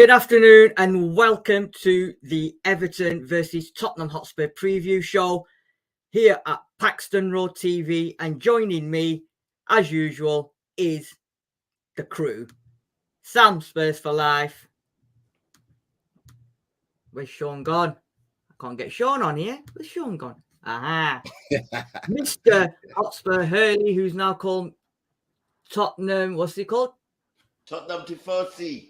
Good afternoon and welcome to the Everton versus Tottenham Hotspur preview show here at Paxton Road TV, and joining me as usual is the crew. Sam Spurs for life. Where's Sean gone? I can't get Sean on here. Where's Sean gone? Aha. Mr. Hotspur Hurley, who's now called Tottenham, what's he called? Tottenham Tifosi.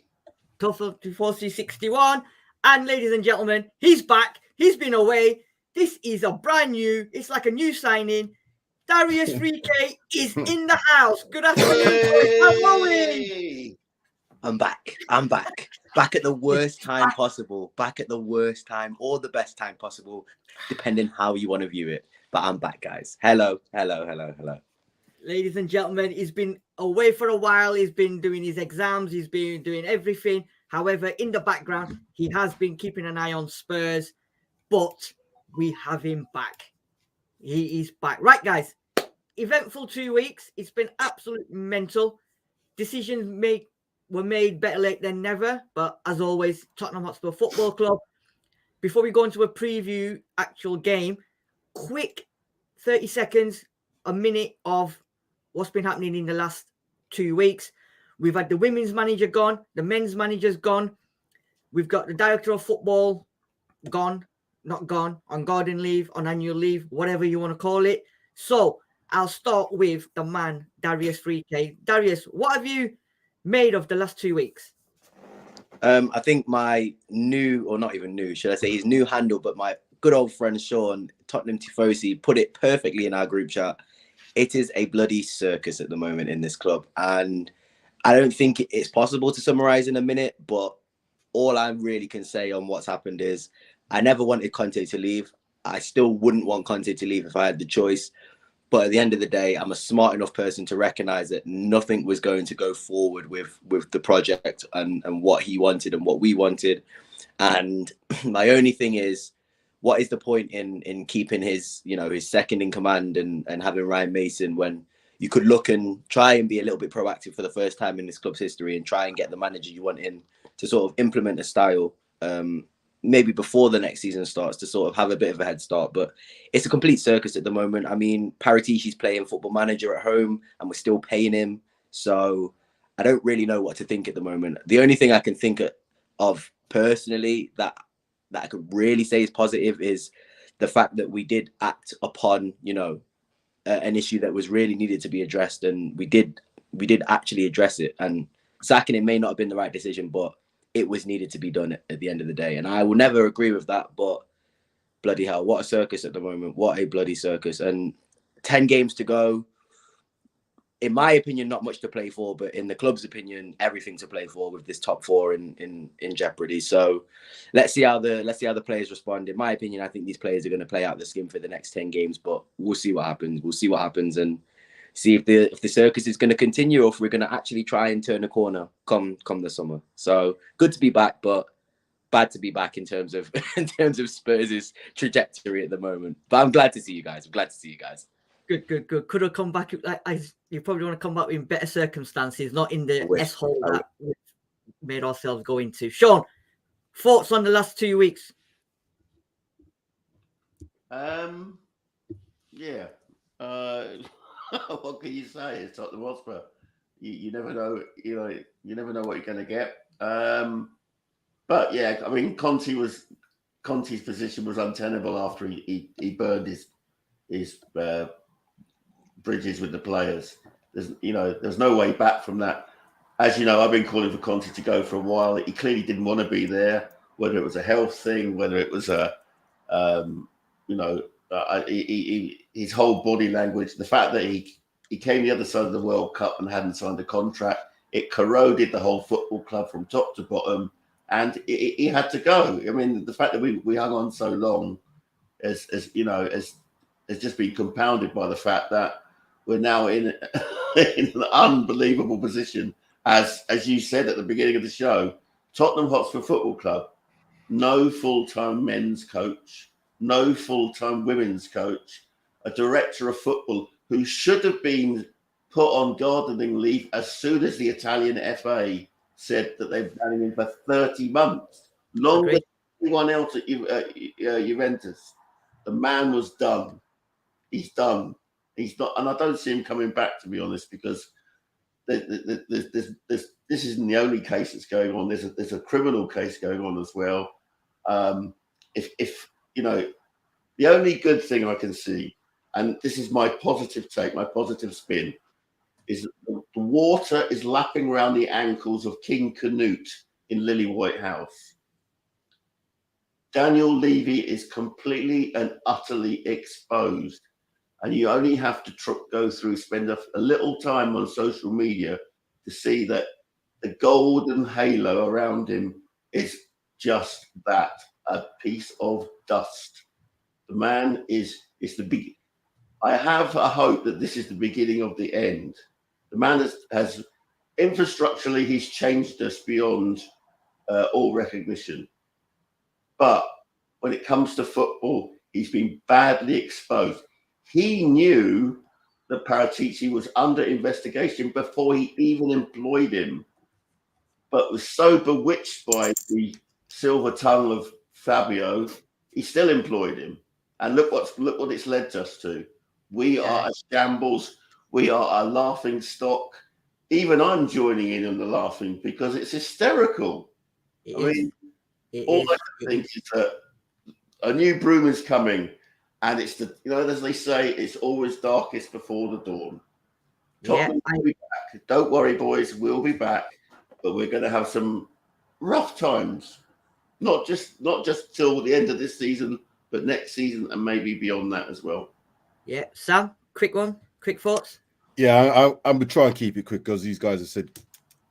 Tottenham Tifosi 61. And ladies and gentlemen, he's back. He's been away. This is a brand new, it's like a new signing. Darius 3K is in the house. Good afternoon. Hey! I'm back. Back at the worst time possible. Back at the worst time or the best time possible, depending how you want to view it. But I'm back, guys. Hello. Ladies and gentlemen, he's been away for a while. He's been doing his exams. He's been doing everything. However, in the background, he has been keeping an eye on Spurs. But we have him back. He is back. Right, guys. Eventful 2 weeks. It's been absolute mental. Decisions were made better late than never. But as always, Tottenham Hotspur Football Club. Before we go into a preview actual game, quick 30 seconds, a minute of what's been happening in the last 2 weeks. We've had the women's manager gone. The men's manager's gone. We've got the director of football gone. Not gone, on garden leave, on annual leave, whatever you want to call it. So I'll start with the man, Darius 3K. Darius, what have you made of the last 2 weeks? I think my new, or not even new, should I say his new handle, but my good old friend Sean, Tottenham Tifosi, put it perfectly in our group chat. It is a bloody circus at the moment in this club. And I don't think it's possible to summarize in a minute, but all I really can say on what's happened is I never wanted Conte to leave. I still wouldn't want Conte to leave if I had the choice. But at the end of the day, I'm a smart enough person to recognize that nothing was going to go forward with the project and what he wanted and what we wanted. And my only thing is, what is the point in keeping his second in command and having Ryan Mason when you could look and try and be a little bit proactive for the first time in this club's history and try and get the manager you want in to sort of implement a style maybe before the next season starts to sort of have a bit of a head start. But it's a complete circus at the moment. I mean, Paratici's playing Football Manager at home and we're still paying him. So I don't really know what to think at the moment. The only thing I can think of personally that I could really say is positive is the fact that we did act upon, an issue that was really needed to be addressed. And we did actually address it. And sacking him may not have been the right decision, but it was needed to be done at the end of the day. And I will never agree with that, but bloody hell, what a circus at the moment. What a bloody circus. And 10 games to go. In my opinion, not much to play for, but in the club's opinion, everything to play for with this top four in jeopardy. So let's see how the players respond. In my opinion, I think these players are going to play out the skin for the next 10 games, but we'll see what happens. And see if the circus is going to continue or if we're going to actually try and turn a corner come the summer. So good to be back, but bad to be back in terms of Spurs' trajectory at the moment. But I'm glad to see you guys. Good. Could have come back. You probably want to come back in better circumstances, not in the S-hole that we've made ourselves go into. Sean, thoughts on the last 2 weeks? Yeah. What can you say? It's Tottenham Hotspur. You never know. You never know what you're going to get. But yeah, I mean, Conte's position was untenable after he burned his bridges with the players. There's no way back from that. As you know, I've been calling for Conte to go for a while. He clearly didn't want to be there, whether it was a health thing, whether it was his whole body language, the fact that he came the other side of the World Cup and hadn't signed a contract, it corroded the whole football club from top to bottom, and he had to go. I mean, the fact that we hung on so long has just been compounded by the fact that we're now in an unbelievable position. As you said at the beginning of the show, Tottenham Hotspur Football Club, no full-time men's coach, no full-time women's coach, a director of football who should have been put on gardening leave as soon as the Italian FA said that they've had him in for 30 months, longer than anyone else at Juventus. The man was done. He's done. He's not, and I don't see him coming back, to be honest, because this isn't the only case that's going on. There's a criminal case going on as well. If you know, the only good thing I can see, and this is my positive take, my positive spin, is the water is lapping around the ankles of King Canute in Lillywhite House. Daniel Levy is completely and utterly exposed. And you only have to go through, spend a little time on social media to see that the golden halo around him is just that, a piece of dust. The man is the big. I have a hope that this is the beginning of the end. The man has infrastructurally, he's changed us beyond all recognition. But when it comes to football, he's been badly exposed. He knew that Paratici was under investigation before he even employed him, but was so bewitched by the silver tongue of Fabio, he still employed him. And look what it's led us to. We are a shambles. We are a laughing stock. Even I'm joining in on the laughing because it's hysterical. All I can think is that a new broom is coming. And it's as they say, it's always darkest before the dawn. Tottenham will be back. Don't worry, boys, we'll be back. But we're going to have some rough times. Not just till the end of this season, but next season and maybe beyond that as well. Yeah, Sam, quick thoughts. Yeah, I'm gonna try and keep it quick because these guys have said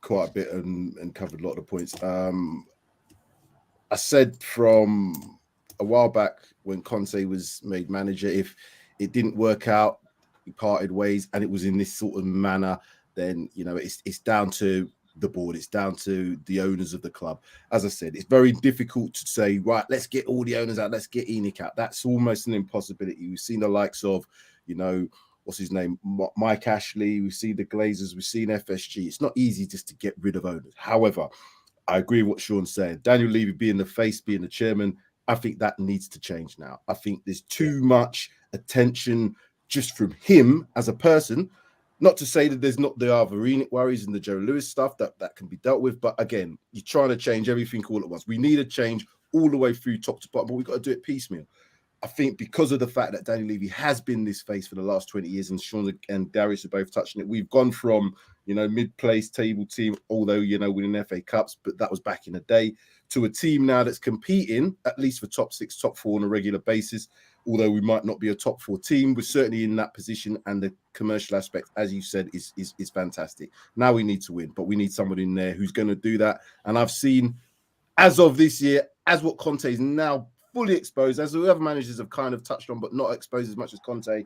quite a bit and covered a lot of the points. I said from a while back when Conte was made manager, if it didn't work out, he parted ways, and it was in this sort of manner, then it's down to the board, it's down to the owners of the club. As I said, it's very difficult to say, right, let's get all the owners out, let's get ENIC out. That's almost an impossibility. We've seen the likes of, what's his name, Mike Ashley, we've seen the Glazers, we've seen FSG. It's not easy just to get rid of owners. However, I agree with what Sean's saying. Daniel Levy being the face, being the chairman, I think that needs to change now. I think there's too much attention just from him as a person. Not to say that there's not the Arvarinic worries and the Joe Lewis stuff that can be dealt with. But again, you're trying to change everything all at once. We need a change all the way through top to bottom, but we've got to do it piecemeal. I think because of the fact that Daniel Levy has been this face for the last 20 years, and Sean and Darius are both touching it, we've gone from, mid-place table team, although, winning FA Cups, but that was back in the day, to a team now that's competing, at least for top 6, top 4 on a regular basis. Although we might not be a top 4 team, we're certainly in that position, and the commercial aspect, as you said, is fantastic. Now we need to win, but we need someone in there who's going to do that. And I've seen, as of this year, as what Conte is now fully exposed, as the other managers have kind of touched on, but not exposed as much as Conte,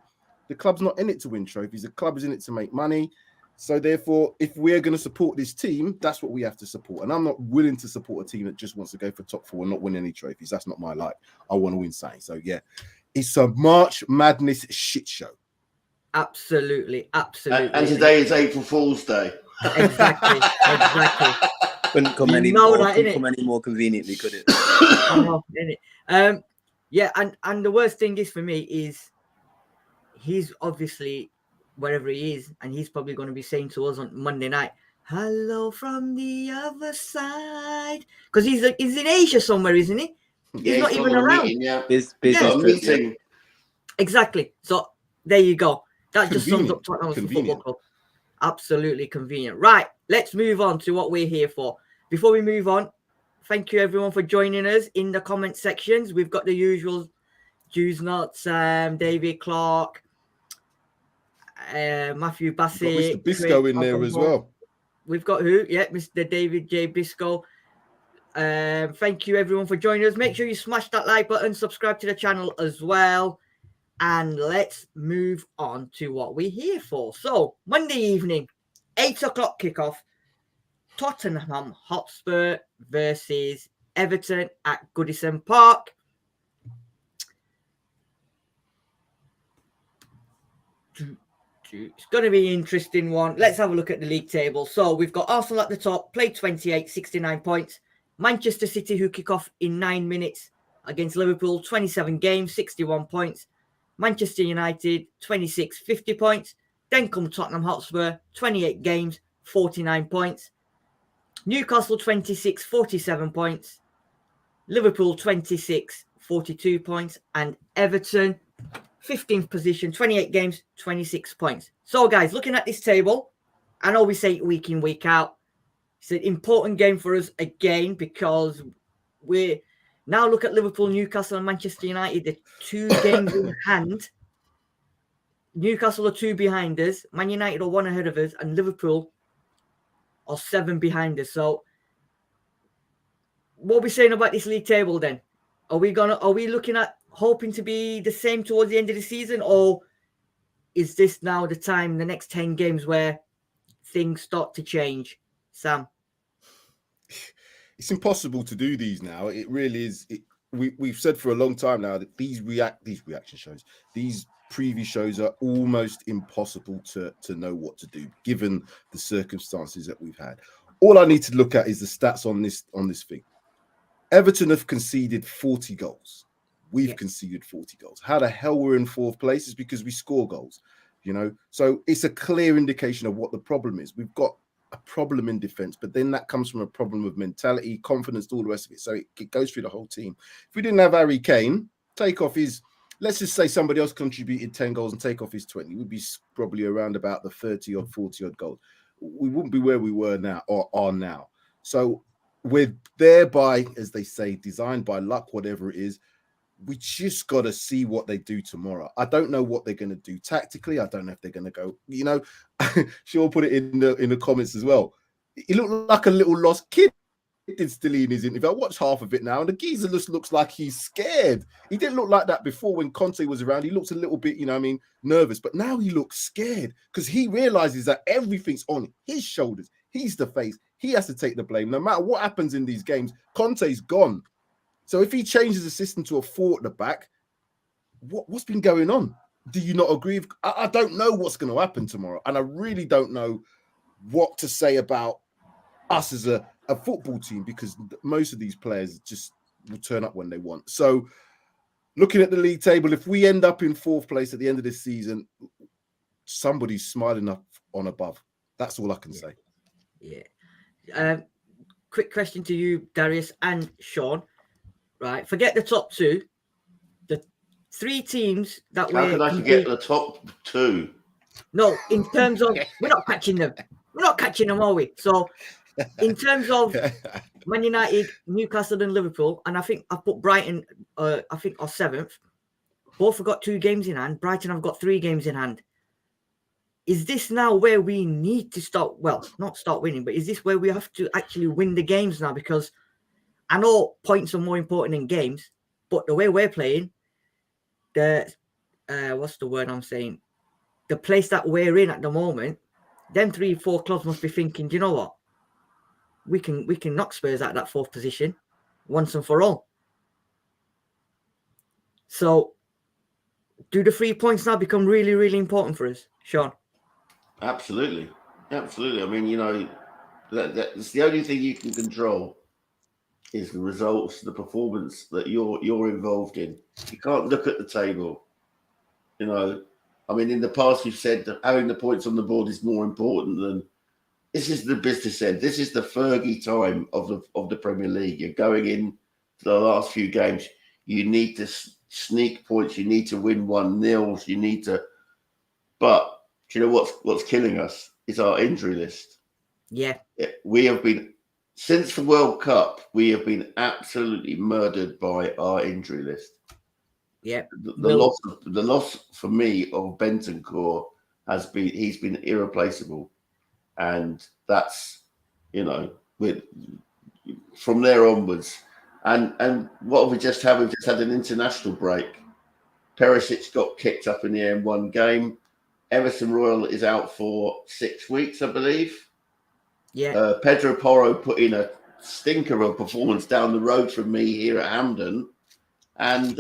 the club's not in it to win trophies. The club is in it to make money. So therefore, if we're going to support this team, that's what we have to support. And I'm not willing to support a team that just wants to go for top 4 and not win any trophies. That's not my life. I want to win something. So yeah, it's a March Madness shit show. Absolutely. And today is April Fool's Day. Exactly. Couldn't come any more conveniently, could it? I know, innit? Yeah, and the worst thing is for me is he's obviously wherever he is, and he's probably going to be saying to us on Monday night, "Hello from the other side," because he's in Asia somewhere, isn't he? He's not even around. Meeting. Exactly. So there you go. That just sums up Tottenham Football Club. Absolutely convenient. Right, let's move on to what we're here for. Before we move on, thank you everyone for joining us in the comment sections. We've got the usual Jews Nuts, David Clark, Matthew Bassett, Mr. Bisco in there as well. We've got who? Yeah, Mr. David J. Bisco. Thank you everyone for joining us. Make sure you smash that like button, subscribe to the channel as well, and let's move on to what we're here for. So Monday evening, 8 o'clock kickoff, Tottenham Hotspur versus Everton at Goodison Park. It's going to be an interesting one. Let's have a look at the league table. So we've got Arsenal at the top, played 28, 69 points. Manchester City, who kick off in 9 minutes against Liverpool, 27 games, 61 points. Manchester United, 26, 50 points. Then come Tottenham Hotspur, 28 games, 49 points. Newcastle, 26, 47 points. Liverpool, 26, 42 points. And Everton, 15th position, 28 games, 26 points. So, guys, looking at this table, I know we say it week in, week out. It's an important game for us again because we now look at Liverpool, Newcastle, and Manchester United. The 2 games in hand. Newcastle are 2 behind us. Man United are 1 ahead of us, and Liverpool are 7 behind us. So, what are we saying about this league table then? Are we looking at hoping to be the same towards the end of the season, or is this now the time, the next 10 games, where things start to change? Sam? It's impossible to do these now. It really is. We've said for a long time now that these reaction shows, these preview shows are almost impossible to know what to do, given the circumstances that we've had. All I need to look at is the stats on this thing. Everton have conceded 40 goals. We've conceded 40 goals. How the hell we're in 4th place is because we score goals, So it's a clear indication of what the problem is. We've got a problem in defense, but then that comes from a problem of mentality, confidence, all the rest of it. So it goes through the whole team. If we didn't have Harry Kane, take off his, let's just say somebody else contributed 10 goals and take off his 20, we'd be probably around about the 30 or 40 odd goals. We wouldn't be where we were now or are now. So we're thereby, as they say, designed by luck, whatever it is. We just got to see what they do tomorrow. I don't know what they're going to do tactically. I don't know if they're going to go, She'll put it in the comments as well. He looked like a little lost kid, did Stellini in his interview. I watched half of it now, and the geezer just looks like he's scared. He didn't look like that before when Conte was around. He looks a little bit, nervous, but now he looks scared because he realizes that everything's on his shoulders. He's the face. He has to take the blame. No matter what happens in these games, Conte's gone. So if he changes the system to a 4 at the back, what's been going on? Do you not agree? I don't know what's going to happen tomorrow. And I really don't know what to say about us as a football team because most of these players just will turn up when they want. So looking at the league table, if we end up in 4th place at the end of this season, somebody's smiling up on above. That's all I can say. Yeah. Quick question to you, Darius and Sean. Right, forget the top 2. The 3 teams that How can I forget the top 2? No, in terms of we're not catching them. We're not catching them, are we? So, in terms of Man United, Newcastle, and Liverpool, and I think I've put Brighton. I think are 7th. Both have got 2 games in hand. Brighton have got 3 games in hand. Is this now where we need to start? Well, not start winning, but is this where we have to actually win the games now? Because I know points are more important in games, but the way we're playing, what's the word I'm saying? The place that we're in at the moment, them 3-4 clubs must be thinking, do you know what? We can knock Spurs out of that 4th position once and for all. So, do the 3 points now become really, really important for us, Sean? Absolutely. I mean, that's the only thing you can control. Is the results, the performance that you're involved in. You can't look at the table. In the past you've said that having the points on the board is more important than. This is the business end. This is the Fergie time of the Premier League. You're going in to the last few games. You need to sneak points. You need to win 1-0. You need to. But do you know what's killing us? Is our injury list. Yeah. We have been. Since the World Cup, we have been absolutely murdered by our injury list. Yeah. The loss for me of Bentancur he's been irreplaceable. And that's, from there onwards. And what have we just had? We've just had an international break. Perisic got kicked up in the air in 1 game. Everton Royal is out for 6 weeks, I believe. Yeah. Pedro Porro put in a stinker of a performance down the road from me here at Hampden. And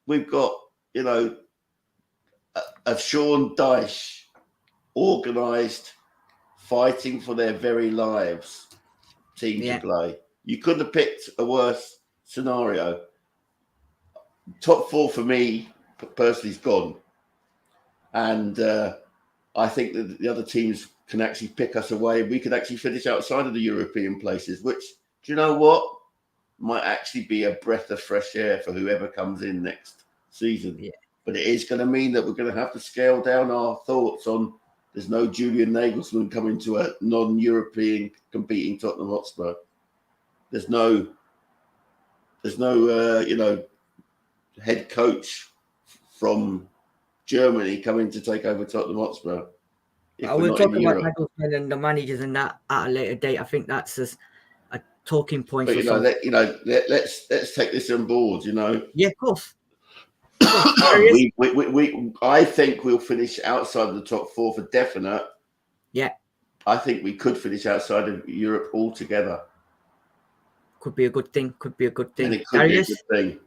we've got, of Sean Dyche, organised, fighting for their very lives team to play. You couldn't have picked a worse scenario. Top four for me personally is gone, and I think that the other teams can actually pick us away. We could actually finish outside of the European places, which, do you know what, might actually be a breath of fresh air for whoever comes in next season. Yeah. But it is going to mean that we're going to have to scale down our thoughts on. There's no Julian Nagelsmann coming to a non-European competing Tottenham Hotspur. There's no head coach from Germany coming to take over Tottenham Hotspur. We'll talk about Nagelsmann and the managers and that at a later date. I think that's just a talking point. But let's take this on board. Yeah, of course. I think we'll finish outside of the top four for definite. Yeah. I think we could finish outside of Europe altogether. Could be a good thing. And it could be a good thing.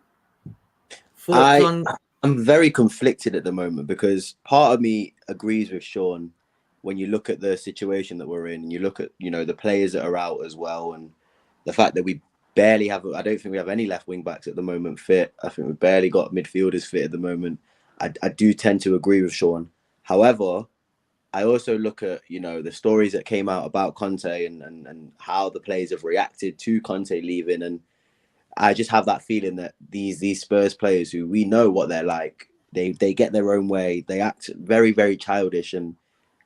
I'm very conflicted at the moment because part of me agrees with Sean when you look at the situation that we're in and you look at, the players that are out as well, and the fact that we barely have, I don't think we have any left wing backs at the moment fit. I think we've barely got midfielders fit at the moment. I do tend to agree with Sean. However, I also look at, the stories that came out about Conte and how the players have reacted to Conte leaving. And I just have that feeling that these Spurs players, who we know what they're like, they get their own way. They act very, very childish. And,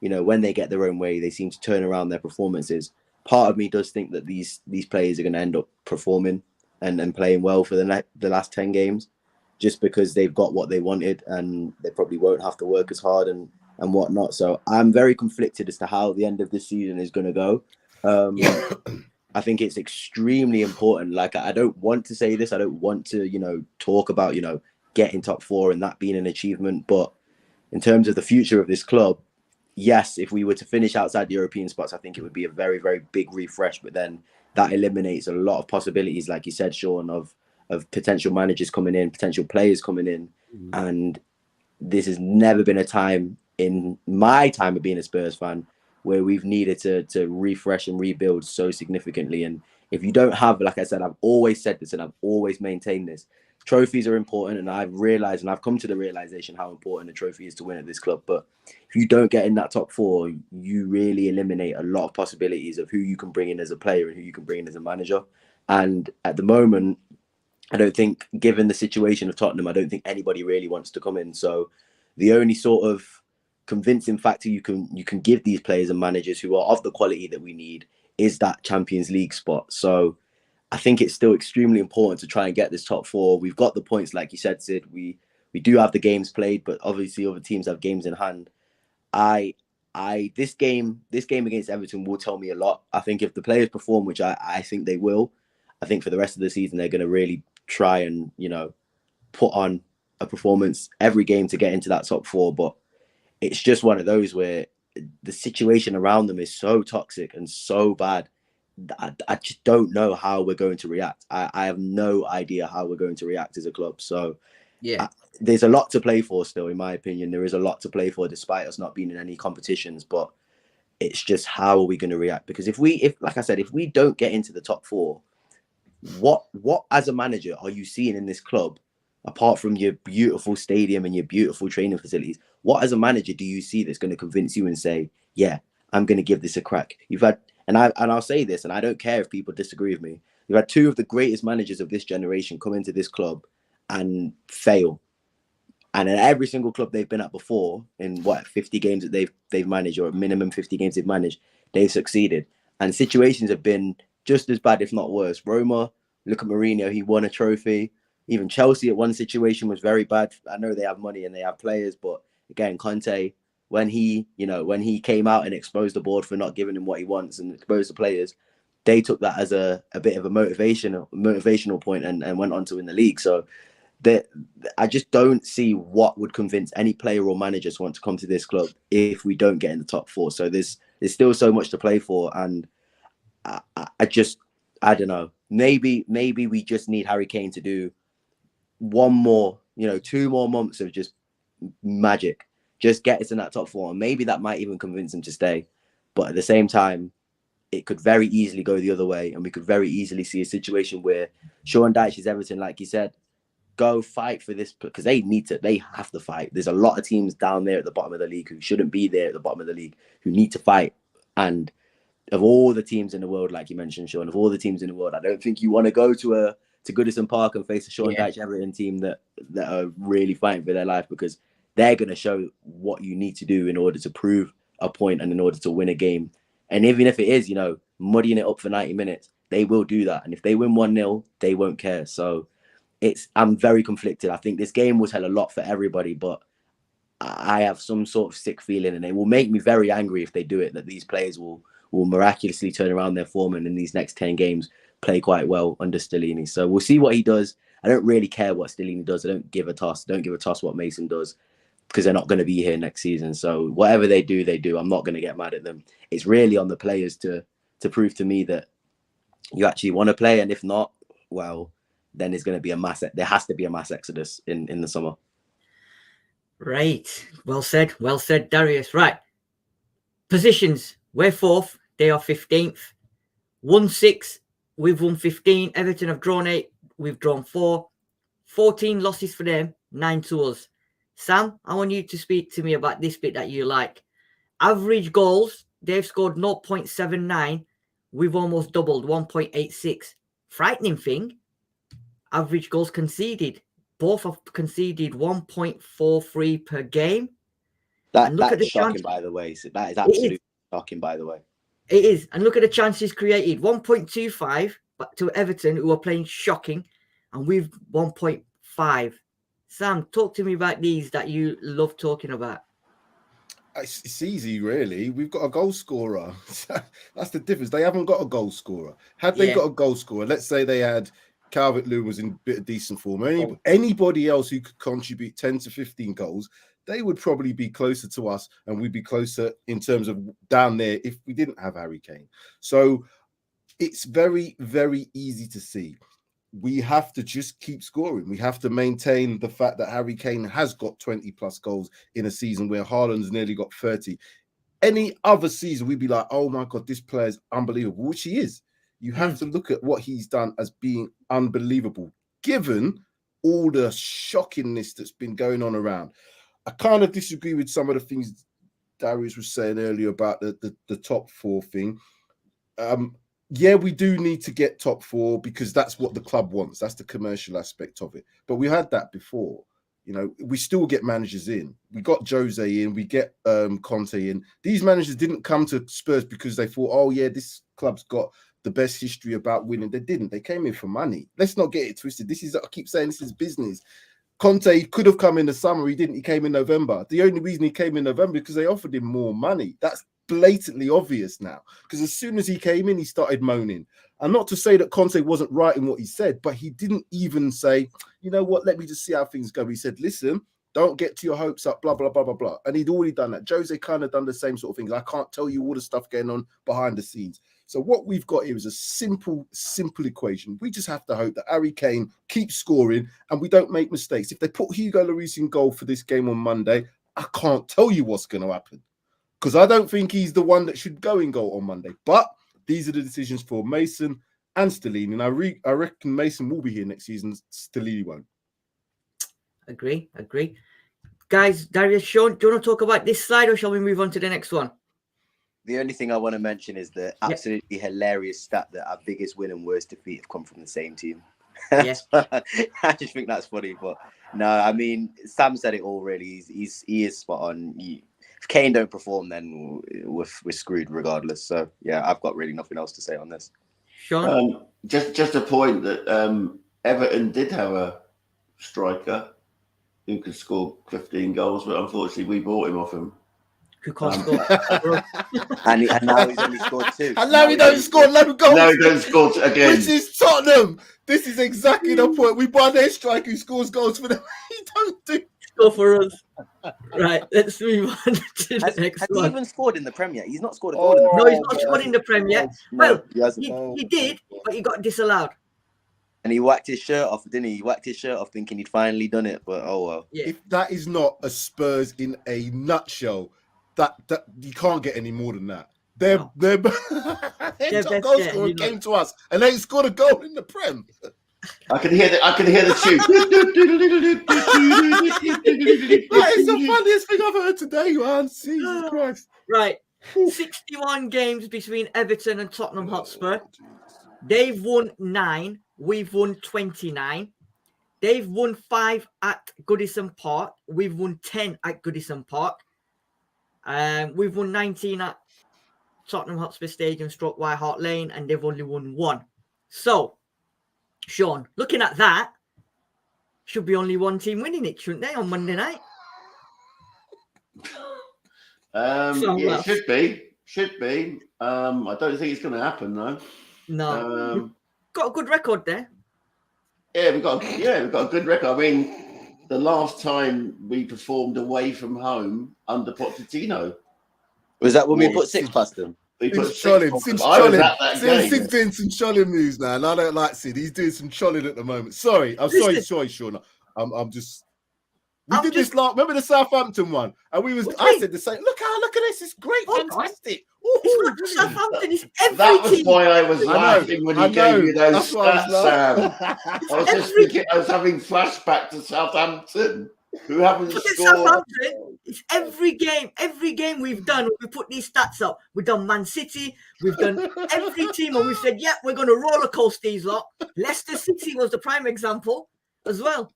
when they get their own way, they seem to turn around their performances. Part of me does think that these players are going to end up performing and playing well for the last 10 games, just because they've got what they wanted and they probably won't have to work as hard and whatnot. So I'm very conflicted as to how the end of this season is going to go. I think it's extremely important. Like, I don't want to say this. I don't want to, talk about, getting top four and that being an achievement. But in terms of the future of this club, yes, if we were to finish outside the European spots, I think it would be a very, very big refresh. But then that eliminates a lot of possibilities, like you said, Sean, of potential managers coming in, potential players coming in. And this has never been a time in my time of being a Spurs fan where we've needed to refresh and rebuild so significantly. And if you don't have, like I said, I've always said this and I've always maintained this, trophies are important. And I've realized, and I've come to the realization how important a trophy is to win at this club. But if you don't get in that top four, you really eliminate a lot of possibilities of who you can bring in as a player and who you can bring in as a manager. And at the moment, I don't think, given the situation of Tottenham, I don't think anybody really wants to come in. So the only sort of convincing factor you can give these players and managers who are of the quality that we need is that Champions League spot. So I think it's still extremely important to try and get this top four. We've got the points, like you said, Sid. We do have the games played, but obviously other teams have games in hand. This game against Everton will tell me a lot. I think if the players perform, which I think they will, I think for the rest of the season they're going to really try and put on a performance every game to get into that top four. But it's just one of those where the situation around them is so toxic and so bad. I just don't know how we're going to react. I have no idea how we're going to react as a club. So yeah, there's a lot to play for still, in my opinion. There is a lot to play for despite us not being in any competitions. But it's just, how are we going to react? Because if like I said, if we don't get into the top four, what as a manager are you seeing in this club, apart from your beautiful stadium and your beautiful training facilities? What as a manager do you see that's going to convince you and say, yeah, I'm going to give this a crack? You've had, and I'll say this, and I don't care if people disagree with me, you've had two of the greatest managers of this generation come into this club and fail. And in every single club they've been at before, in 50 games that they've managed, or a minimum 50 games they've managed, they've succeeded. And situations have been just as bad, if not worse. Roma, look at Mourinho, he won a trophy. Even Chelsea at one situation was very bad. I know they have money and they have players, but again, Conte, when he came out and exposed the board for not giving him what he wants and exposed the players, they took that as a bit of a motivational point and went on to win the league. So I just don't see what would convince any player or manager to want to come to this club if we don't get in the top four. So there's still so much to play for, and I don't know. Maybe we just need Harry Kane to do one more, 2 more months of just magic, just get us in that top four. And maybe that might even convince him to stay. But at the same time, it could very easily go the other way. And we could very easily see a situation where Sean Dyche's Everton, like you said, go fight for this, because they have to fight. There's a lot of teams down there at the bottom of the league who shouldn't be there at the bottom of the league, who need to fight. And of all the teams in the world, like you mentioned, Sean, of all the teams in the world, I don't think you want to go to Goodison Park and face a Sean Dyche Everton team that are really fighting for their life, because they're going to show what you need to do in order to prove a point and in order to win a game. And even if it is, you know, muddying it up for 90 minutes, they will do that. And if they win 1-0, they won't care. So I'm very conflicted. I think this game will tell a lot for everybody, but I have some sort of sick feeling, and it will make me very angry if they do it, that these players will miraculously turn around their form and in these next 10 games play quite well under Stellini. So we'll see what he does. I don't really care what Stellini does. I don't give a toss. Don't give a toss what Mason does, because they're not going to be here next season. So whatever they do, they do. I'm not going to get mad at them. It's really on the players to prove to me that you actually want to play. And if not, well, then there's going to be there has to be a mass exodus in the summer. Right. Well said, Darius. Right. Positions. We're 4th. They are 15th. 1-6. We've won 15. Everton have drawn 8. We've drawn 4. 14 losses for them. 9 to us. Sam, I want you to speak to me about this bit that you like. Average goals. They've scored 0.79. We've almost doubled, 1.86. Frightening thing. Average goals conceded. Both have conceded 1.43 per game. That's shocking, by the way. So that is absolutely shocking, by the way. It is. And look at the chances created. 1.25 to Everton, who are playing shocking. And we've 1.5. Sam, talk to me about these that you love talking about. It's easy, really. We've got a goal scorer. That's the difference. They haven't got a goal scorer. Had they got a goal scorer, let's say they had Calvert-Lewin was in a bit of decent form. Anybody else who could contribute 10 to 15 goals, they would probably be closer to us, and we'd be closer in terms of down there if we didn't have Harry Kane. So it's very, very easy to see. We have to just keep scoring. We have to maintain the fact that Harry Kane has got 20 plus goals in a season where Haaland's nearly got 30. Any other season, we'd be like, oh my God, this player's unbelievable, which he is. You have to look at what he's done as being unbelievable, given all the shockingness that's been going on around. I kind of disagree with some of the things Darius was saying earlier about the top 4 thing. Yeah, we do need to get top 4 because that's what the club wants. That's the commercial aspect of it. But we had that before. You know, we still get managers in. We got Jose in. We get Conte in. These managers didn't come to Spurs because they thought, oh, yeah, this club's got the best history about winning. They didn't. They came in for money. Let's not get it twisted. I keep saying this is business. Conte could have come in the summer. He didn't. He came in November. The only reason he came in November is because they offered him more money. That's blatantly obvious now, because as soon as he came in, he started moaning. And not to say that Conte wasn't right in what he said, but he didn't even say, you know what, let me just see how things go. He said, listen, don't get to your hopes up, blah, blah, blah, blah, blah. And he'd already done that. Jose kind of done the same sort of things. I can't tell you all the stuff going on behind the scenes. So what we've got here is a simple equation. We just have to hope that Harry Kane keeps scoring and we don't make mistakes. If they put Hugo Lloris in goal for this game on Monday, I can't tell you what's going to happen, because I don't think he's the one that should go in goal on Monday. But these are the decisions for Mason and Stellini. And I reckon Mason will be here next season. Stellini won't. Agree. Guys, Darius, Sean, do you want to talk about this slide or shall we move on to the next one? The only thing I want to mention is the absolutely hilarious stat that our biggest win and worst defeat have come from the same team. Yes. I just think that's funny. But no, I mean, Sam said it all really. He is spot on. If Kane don't perform, then we're screwed regardless. So yeah, I've got really nothing else to say on this. Sean? Just a point that Everton did have a striker who could score 15 goals, but unfortunately we bought him off him. Who can't score? and now he's only scored 2. And now he don't score a lot of goals. No, he don't score again. Which is Tottenham. This is exactly the point. We buy their striker who scores goals for them. He don't do. Score for us. Right, let's move on to the next has one. he even scored in the Premier? He's not scored a goal in the No, Premier. he's not scored in the Premier. No, Well, he did, but he got disallowed. And he whacked his shirt off, didn't he? He whacked his shirt off thinking he'd finally done it, but oh well. Yeah. If that is not a Spurs in a nutshell, that you can't get any more than that. Their top best goal yet, scorer you know. came to us, and they scored a goal in the Prem. I can hear the tune. That is the funniest thing I've heard today, man. Jesus Christ. Right. 61 games between Everton and Tottenham Hotspur. They've won 9. We've won 29. They've won 5 at Goodison Park. We've won 10 at Goodison Park. We've won 19 at Tottenham Hotspur Stadium, White Hart Lane, and they've only won 1. So, Sean, looking at that, should be only one team winning it, shouldn't they, on Monday night? It should be. I don't think it's going to happen though. No, we've got a good record there. Yeah, we've got a good record. I mean, the last time we performed away from home under Pochettino, Was that when we put 6 past them? Since doing some trolling moves now, and I don't like Sid. He's doing some trolling at the moment. Sorry, sorry, Sean. I'm just. We did this last. Remember the Southampton one, and we was. I said the same. Look at this. It's great, fantastic. It's not just Southampton. It's every that was team. why I was laughing when you gave me those stats, Sam. I was having flashback to Southampton, who haven't scored. Southampton, it's every game we've done. We put these stats up. We've done Man City. We've done every team, and we said, "Yeah, we're going to roller coaster these lot." Leicester City was the prime example as well.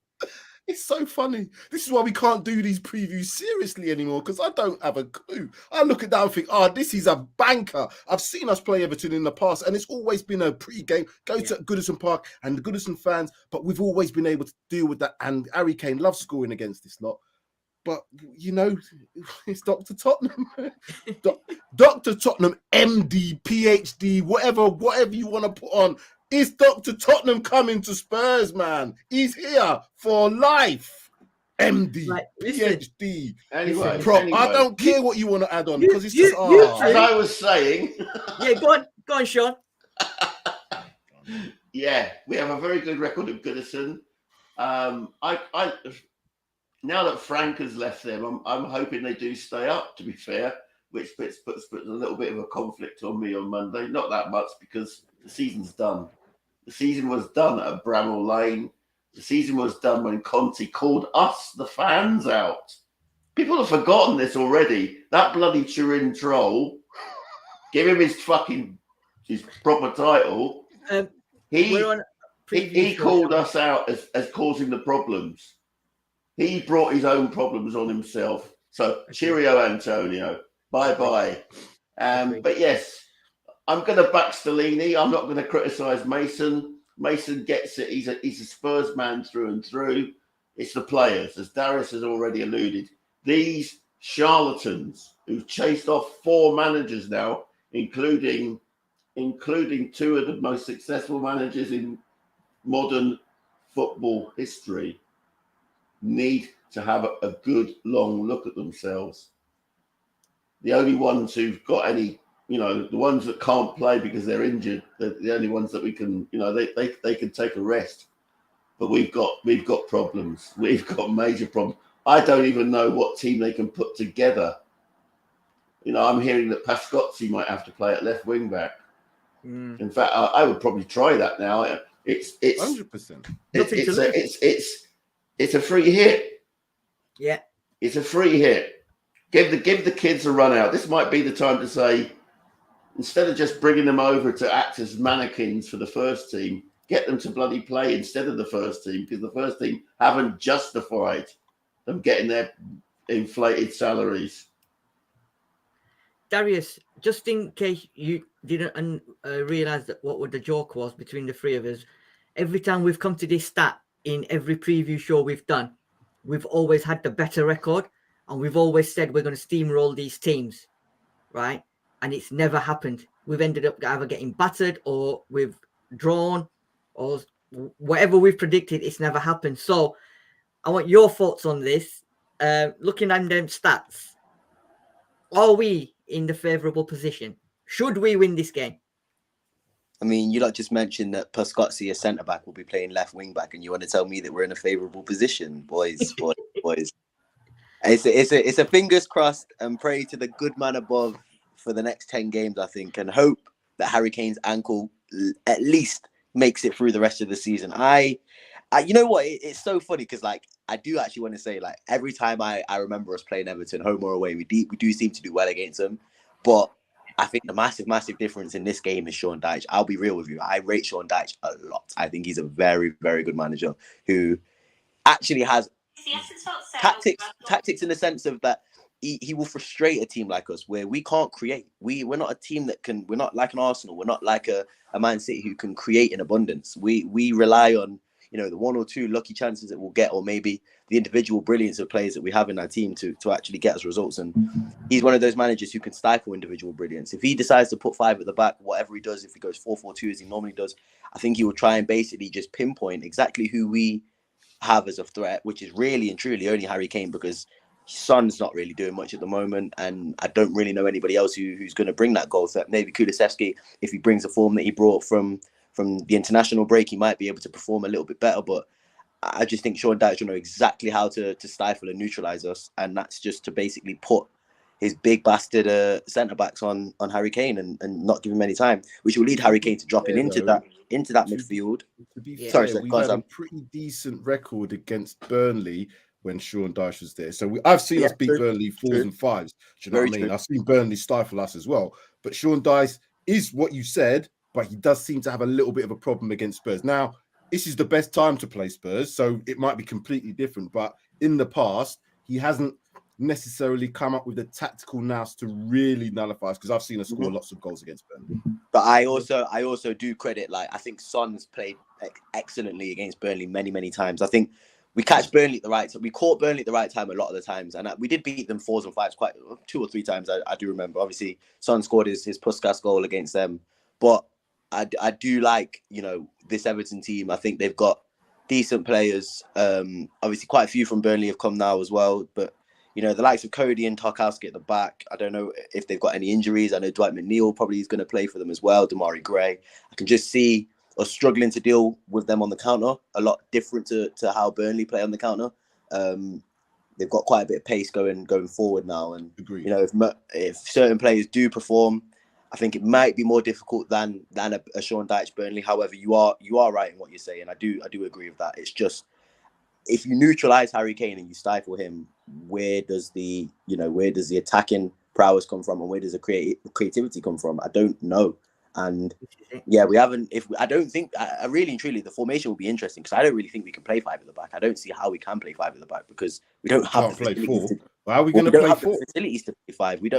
It's so funny. This is why we can't do these previews seriously anymore, because I don't have a clue. I look at that and think, this is a banker. I've seen us play Everton in the past, and it's always been a pre-game. Go to Goodison Park and the Goodison fans, but we've always been able to deal with that. And Harry Kane loves scoring against this lot. But, it's Dr. Tottenham. Dr. Tottenham, MD, PhD, whatever you want to put on. Is Dr. Tottenham coming to Spurs, man? He's here for life. MD, PhD. Anyway, I don't care what you want to add on, because it's just as I was saying. Yeah, go on, Sean. Yeah, we have a very good record of Goodison. Now that Frank has left them, I'm hoping they do stay up, to be fair, which puts a little bit of a conflict on me on Monday. Not that much, because the season's done. The season was done at Bramall Lane. The season was done when Conte called us, the fans, out. People have forgotten this already. That bloody Turin troll, give him his proper title. He called us out as causing the problems. He brought his own problems on himself. So cheerio, Antonio. Bye-bye. But yes, I'm going to back Stellini. I'm not going to criticise Mason. Mason gets it. He's a Spurs man through and through. It's the players, as Darius has already alluded. These charlatans who've chased off 4 managers now, including 2 of the most successful managers in modern football history, need to have a good long look at themselves. The only ones who've got any, the ones that can't play because they're injured, they're the only ones that we can, they can take a rest. But we've got problems. We've got major problems. I don't even know what team they can put together. I'm hearing that Pascozzi might have to play at left wing back. In fact, I would probably try that now. It's 100%. It's a free hit. Yeah, it's a free hit. Give the kids a run out. This might be the time to say, instead of just bringing them over to act as mannequins for the first team, get them to bloody play instead of the first team, because the first team haven't justified them getting their inflated salaries. Darius, just in case you didn't realize that what the joke was between the three of us, every time we've come to this stat in every preview show we've done, we've always had the better record, and we've always said we're going to steamroll these teams, right? And it's never happened. We've ended up either getting battered or we've drawn or whatever we've predicted. It's never happened. So I want your thoughts on this. Looking at them stats, are we in the favourable position? Should we win this game? I mean, you lot just mentioned that Pascozzi, a centre back, will be playing left wing back, and you want to tell me that we're in a favourable position, boys. It's a fingers crossed and pray to the good man above for the next 10 games, I think, and hope that Harry Kane's ankle at least makes it through the rest of the season. You know what? It's so funny because, like, I do actually want to say, like, every time I remember us playing Everton, home or away, we do seem to do well against them. But I think the massive difference in this game is Sean Dyche. I'll be real with you. I rate Sean Dyche a lot. I think he's a very, very good manager who actually has tactics in the sense of that he will frustrate a team like us where we can't create. We're not a team that can. We're not like an Arsenal. We're not like a Man City who can create in abundance. We rely on, you know, the one or two lucky chances that we'll get, or maybe the individual brilliance of players that we have in our team to actually get us results. And he's one of those managers who can stifle individual brilliance. If he decides to put 5 at the back, whatever he does, if he goes 4-4-2 as he normally does, I think he will try and basically just pinpoint exactly who we have as a threat, which is really and truly only Harry Kane, because Son's not really doing much at the moment, and I don't really know anybody else who's going to bring that goal threat. Maybe Kulusevski, if he brings the form that he brought from the international break, he might be able to perform a little bit better. But I just think Sean Dyche will know exactly how to stifle and neutralise us, and that's just to basically put his big bastard centre-backs on Harry Kane and not give him any time, which will lead Harry Kane to dropping into that midfield. To be Sorry, fair, we've had a pretty decent record against Burnley when Sean Dyche was there. So I've seen us beat Burnley 4s and 5s. Do you know what I mean? I've seen Burnley stifle us as well. But Sean Dyche is what you said, but he does seem to have a little bit of a problem against Spurs. Now, this is the best time to play Spurs, so it might be completely different. But in the past, he hasn't necessarily come up with the tactical nous to really nullify us, because I've seen us score lots of goals against Burnley. But I also do credit, like, I think Son's played excellently against Burnley many times. I think we catch Burnley at the right time. We caught Burnley at the right time a lot of the times, and we did beat them 4s and 5s quite 2 or 3 times. I do remember. Obviously, Son scored his Puskas goal against them, but I do like, you know, this Everton team. I think they've got decent players. Obviously, quite a few from Burnley have come now as well. But, you know, the likes of Cody and Tarkowski at the back, I don't know if they've got any injuries. I know Dwight McNeil probably is going to play for them as well. Damari Gray. I can just see us struggling to deal with them on the counter. A lot different to how Burnley play on the counter. They've got quite a bit of pace going forward now. And, Agreed. You know, if certain players do perform, I think it might be more difficult than a Sean Dyche Burnley. However, you are right in what you're saying. I do agree with that. It's just, if you neutralise Harry Kane and you stifle him, where does the attacking prowess come from, and where does the creativity come from? I don't know. And yeah, we haven't. I don't think. I really and truly, the formation will be interesting, because I don't really think we can play 5 at the back. I don't see how we can play 5 at the back, because we don't have the play 4. facilities. How are we going to play 4? Facilities to play 5. We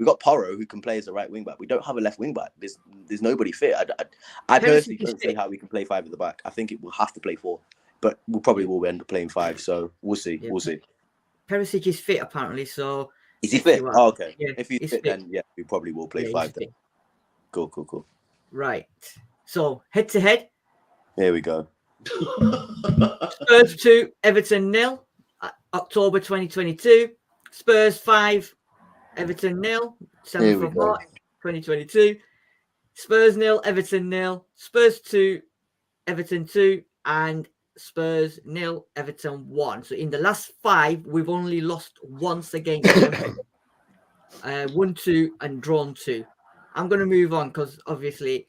got Porro, who can play as a right wing back. We don't have a left wing back. There's nobody fit. I personally don't see how we can play 5 at the back. I think it will have to play 4, but we probably will end up playing 5. So we'll see. Yeah. We'll see. Perisic is fit apparently. So is he fit? Oh, okay. Yeah, if he's fit, then yeah, we probably will play 5 then. Cool. Right. So head to head. Here we go. Spurs 2, Everton 0. October 2022. Spurs 5, Everton 0. 7th of March 2022. Spurs 0, Everton 0. Spurs 2, Everton 2, and Spurs 0, Everton 1. So in the last 5, we've only lost once against them. 1-2 and drawn 2. I'm going to move on, because obviously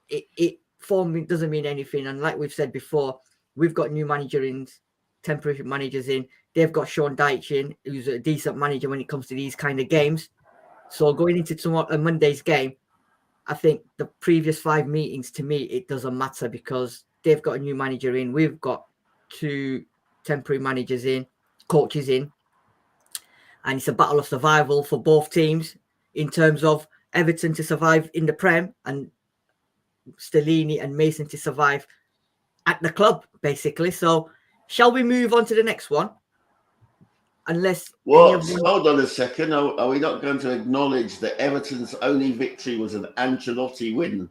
it for me doesn't mean anything. And like we've said before, we've got new temporary managers in. They've got Sean Dyche in, who's a decent manager when it comes to these kind of games. So going into Monday's game, I think the previous 5 meetings, to me, it doesn't matter, because they've got a new manager in. We've got 2 temporary managers in, coaches in. And it's a battle of survival for both teams, in terms of Everton to survive in the Prem and Stellini and Mason to survive at the club, basically. So shall we move on to the next one? Unless... Hold on a second. Are we not going to acknowledge that Everton's only victory was an Ancelotti win?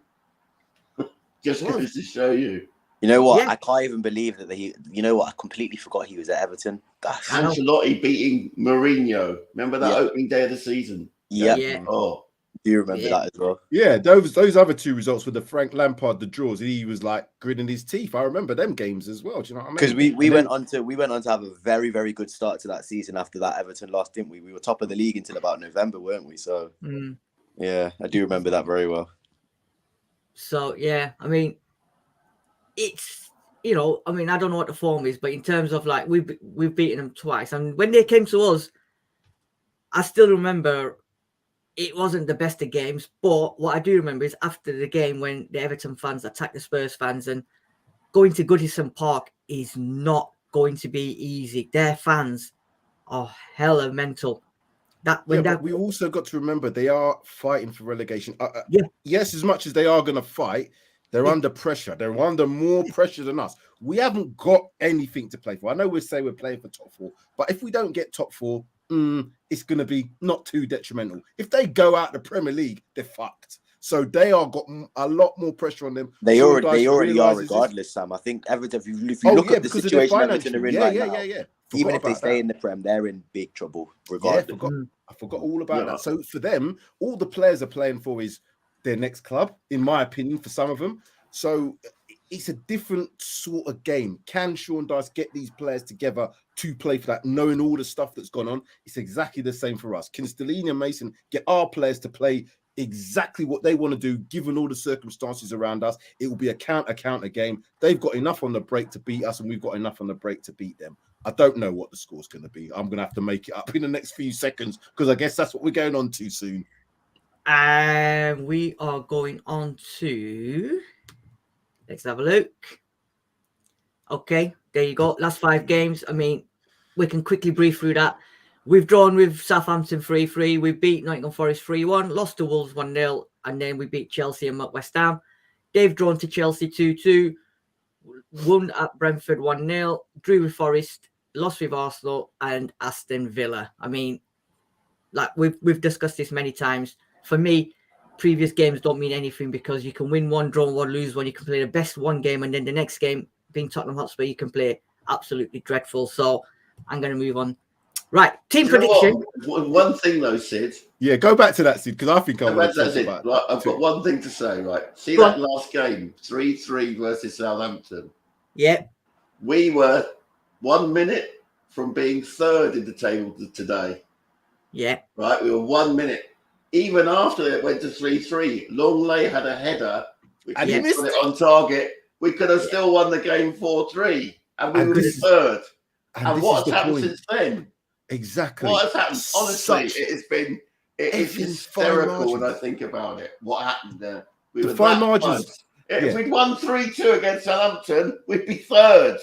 Just goes to show you. You know what? Yeah. I can't even believe that I completely forgot he was at Everton. Ancelotti beating Mourinho. Remember that opening day of the season? Yeah. Oh, Do you remember that as well? Yeah, those other two results were the Frank Lampard, the draws. He was like gritting his teeth. I remember them games as well. Do you know what I mean? Because we went on to have a very, very good start to that season after that Everton loss, didn't we? We were top of the league until about November, weren't we? So yeah, I do remember that very well. So yeah, I mean, it's I don't know what the form is, but in terms of like we've beaten them twice, and when they came to us, I still remember. It wasn't the best of games, but what I do remember is after the game when the Everton fans attacked the Spurs fans, and going to Goodison Park is not going to be easy. Their fans are hella mental. But we also got to remember they are fighting for relegation. Yeah. Yes, as much as they are going to fight, they're under pressure. They're under more pressure than us. We haven't got anything to play for. I know we're playing for top 4, but if we don't get top 4, it's going to be not too detrimental. If they go out the Premier League, they're fucked. So they are got a lot more pressure on them. They already are, regardless, Sam. I think Everton, if you look at the situation Everton are in right now, even if they stay in the Prem, they're in big trouble, regardless. I forgot all about that. So for them, all the players are playing for is their next club, in my opinion, for some of them. So it's a different sort of game. Can Sean Dyche get these players together to play for that, knowing all the stuff that's gone on? It's exactly the same for us. Can Stellini and Mason get our players to play exactly what they want to do, given all the circumstances around us? It will be a counter game. They've got enough on the break to beat us, and we've got enough on the break to beat them. I don't know what the score's going to be. I'm going to have to make it up in the next few seconds, because I guess that's what we're going on to soon. And we are going on to... Let's have a look. Okay, there you go. Last 5 games. I mean, we can quickly brief through that. We've drawn with Southampton 3-3. We beat Nottingham Forest 3-1. Lost to Wolves 1-0. And then we beat Chelsea and West Ham. They've drawn to Chelsea 2-2. Won at Brentford 1-0. Drew with Forest. Lost with Arsenal and Aston Villa. I mean, like we've discussed this many times. For me, previous games don't mean anything, because you can win one, draw one, lose one. You can play the best one game, and then the next game, being Tottenham Hotspur, you can play absolutely dreadful. So I'm going to move on. Right, team prediction. One thing though, Sid. Yeah, go back to that, Sid, because I think I've got one thing to say. Right, see that last game, 3-3 versus Southampton. Yeah, we were 1 minute from being third in the table today. Yeah, right. We were 1 minute. Even after it went to 3-3, Longley had a header, which he put it on target. We could have still won the game 4-3, and we were third. And what has happened since then? Exactly. What has happened? Honestly, it's hysterical when I think about it. What happened there? We were fine margins. If we'd won 3-2 against Southampton, we'd be third.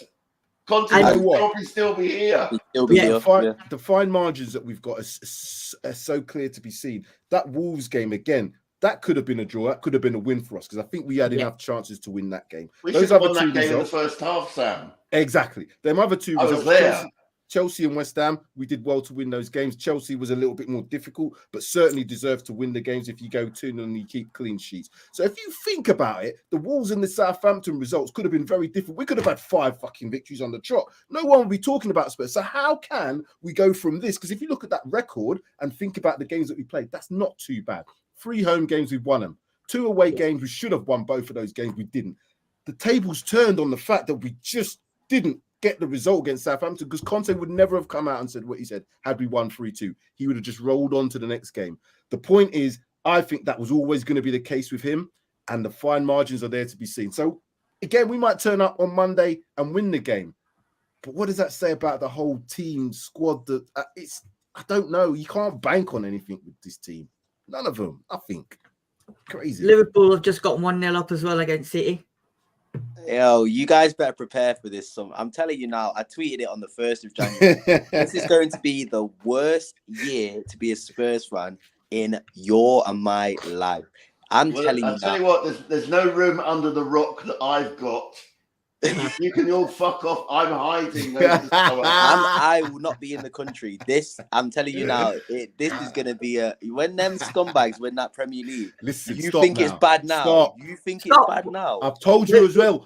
Conte would probably still be here. The fine margins that we've got are so clear to be seen. That Wolves game, again, that could have been a draw. That could have been a win for us, because I think we had enough chances to win that game. We should have won that game in the first half, Sam. Exactly. Them other two results. I was there. Chelsea and West Ham, we did well to win those games. Chelsea was a little bit more difficult, but certainly deserved to win the games if you go 2-0 and you keep clean sheets. So if you think about it, the Wolves and the Southampton results could have been very different. We could have had 5 fucking victories on the trot. No one will be talking about Spurs. So how can we go from this? Because if you look at that record and think about the games that we played, that's not too bad. 3 home games, we've won them. 2 away games, we should have won both of those games. We didn't. The tables turned on the fact that we just didn't get the result against Southampton, because Conte would never have come out and said what he said had we won 3-2. He would have just rolled on to the next game. The point is, I think that was always going to be the case with him, and the fine margins are there to be seen. So, again, we might turn up on Monday and win the game. But what does that say about the whole team, squad? That I don't know. You can't bank on anything with this team. None of them, I think. Crazy. Liverpool have just got 1-0 up as well against City. Yo, you guys better prepare for this. I'm telling you now, I tweeted it on the 1st of January. This is going to be the worst year to be a Spurs fan in your and my life. I'll tell you what, there's no room under the rock that I've got. You can all fuck off. I'm hiding. I will not be in the country. I'm telling you now, this is going to be when them scumbags win that Premier League. Listen, you think it's bad now? Stop. You think it's bad now? I've told you as well.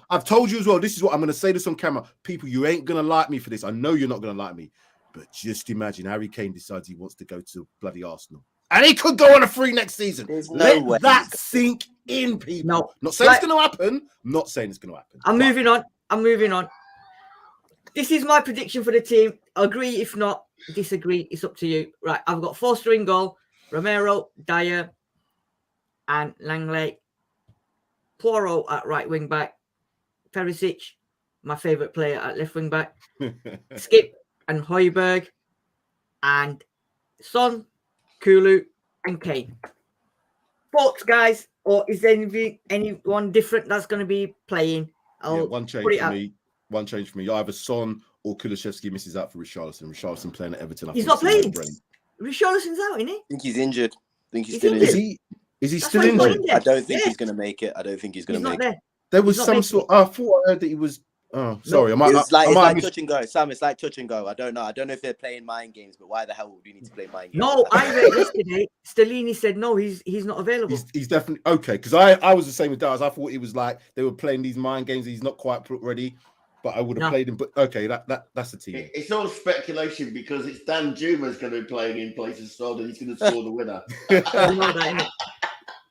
This is what I'm going to say this on camera. People, you ain't going to like me for this. I know you're not going to like me. But just imagine Harry Kane decides he wants to go to bloody Arsenal. And he could go on a free next season. There's no way Let that he's sink in, people. No. Not saying Right. it's going to happen. Not saying it's going to happen. I'm But moving on. I'm moving on. This is my prediction for the team. Agree, if not, disagree. It's up to you. Right, I've got Forster in goal, Romero, Dyer, and Langley. Poirot at right wing back. Perisic, my favourite player at left wing back. Skip and Højbjerg. And Son, Kulu, and Kane. Thoughts, guys? Or is there anyone different that's going to be playing? Yeah, one change for me. One change for me. Either Son or Kulusevski misses out for Richarlison. Richarlison playing at Everton. He's not playing. Richarlison's out, isn't he? I think he's injured. I think he's He's still injured. injured. Is he That's still why he's not injured? in there. I don't think Yeah. he's going to make it. I don't think he's going He's to not make it. there. There was He's not some making sort. I thought I heard that he was. Oh, sorry. It's like might touch and go, Sam. It's like touch and go. I don't know. I don't know if they're playing mind games, but why the hell would we need to play mind games? No, I read yesterday. Stellini said no. He's not available. He's definitely okay. Because I was the same with Daz. I thought he was like they were playing these mind games. He's not quite ready, but I would have played him. But okay, that's the team. It's all speculation because it's Dan Juma's going to be playing in place of Son and he's going to score the winner. You know that, innit?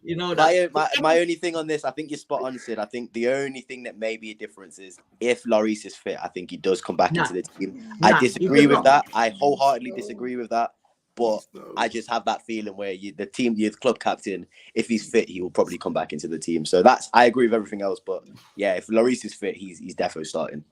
You know that. My only thing on this, I think you're spot on, Sid. I think the only thing that may be a difference is if Lloris is fit, I think he does come back into the team. I disagree with that. I wholeheartedly disagree with that. But I just have that feeling where the club captain, if he's fit, he will probably come back into the team. So I agree with everything else. But yeah, if Lloris is fit, he's definitely starting.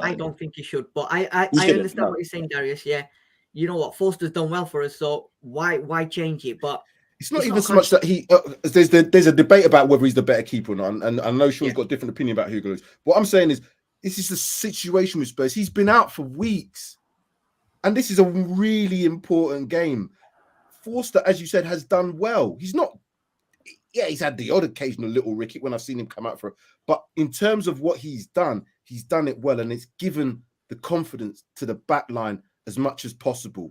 I don't think he should, but I understand what you're saying, Darius. Yeah, you know what? Forster's done well for us, so why change it? But it's not even so much that he. There's a debate about whether he's the better keeper or not, and I know Sean's got a different opinion about Hugo Lloris. What I'm saying is, this is the situation with Spurs. He's been out for weeks, and this is a really important game. Forster, as you said, has done well. He's not. Yeah, he's had the odd occasional little ricket when I've seen him come out for. But in terms of what he's done it well, and it's given the confidence to the back line as much as possible.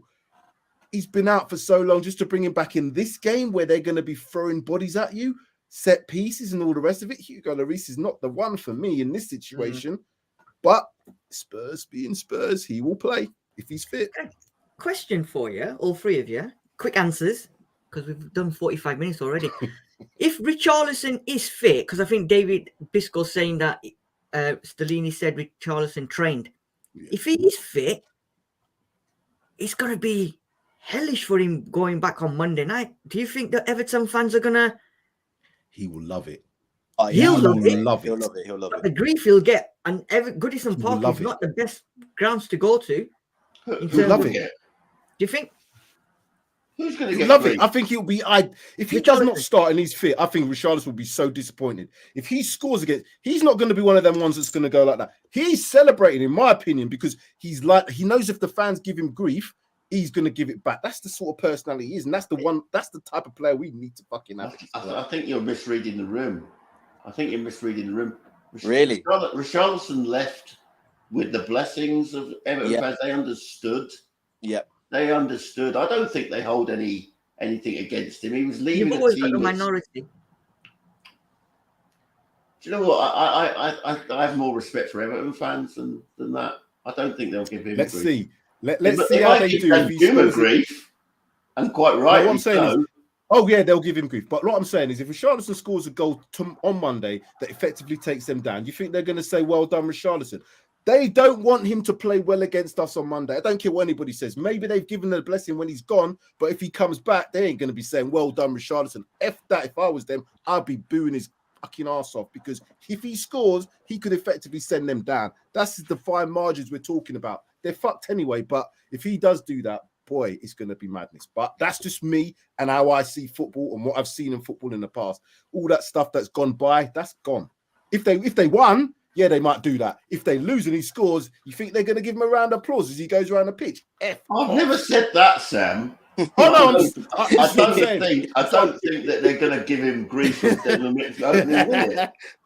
He's been out for so long, just to bring him back in this game where they're going to be throwing bodies at you, set pieces and all the rest of it. Hugo Lloris is not the one for me in this situation. But Spurs being Spurs, he will play if he's fit. Question for you, all three of you. Quick answers, because we've done 45 minutes already. If Richarlison is fit, because I think David Biscoe's saying that Stellini said Richarlison trained. Yeah. If he is fit, it's going to be hellish for him going back on Monday night. Do you think that Everton fans are going to... He will love it. Oh, yeah. He'll love it. He'll love it. He'll love it. The grief he'll get. And Goodison Park is not the best grounds to go to. He'll love it. Do you think? Who's going to get love it? I think he'll be. If he does not start and he's fit, I think Richarlison will be so disappointed. If he scores against, he's not going to be one of them ones that's going to go like that. He's celebrating, in my opinion, because he knows if the fans give him grief, he's going to give it back. That's the sort of personality he is, and that's the type of player we need to fucking have. I think you're misreading the room. Really? Richarlison left with the blessings of Everton fans. They understood. Yep. They understood. I don't think they hold anything against him. He was leaving You've always a got team. the minority. Do you know what? I have more respect for Everton fans than that. I don't think they'll give him. Let's grief. see. Let's see how they do. If he give him grief, and quite right. What I'm saying is, oh yeah, they'll give him grief. But what I'm saying is, if Richarlison scores a goal on Monday that effectively takes them down, you think they're going to say, "Well done, Richarlison"? They don't want him to play well against us on Monday. I don't care what anybody says. Maybe they've given the blessing when he's gone, but if he comes back, they ain't going to be saying, "Well done, Richarlison." If I was them, I'd be booing his fucking ass off, because if he scores, he could effectively send them down. That's the fine margins we're talking about. They're fucked anyway, but if he does do that, boy, it's going to be madness. But that's just me and how I see football and what I've seen in football in the past. All that stuff that's gone by, that's gone. If they won, yeah, they might do that. If they lose and he scores, you think they're going to give him a round of applause as he goes around the pitch? I've never said that, Sam. Oh no, I don't think that they're going to give him grief.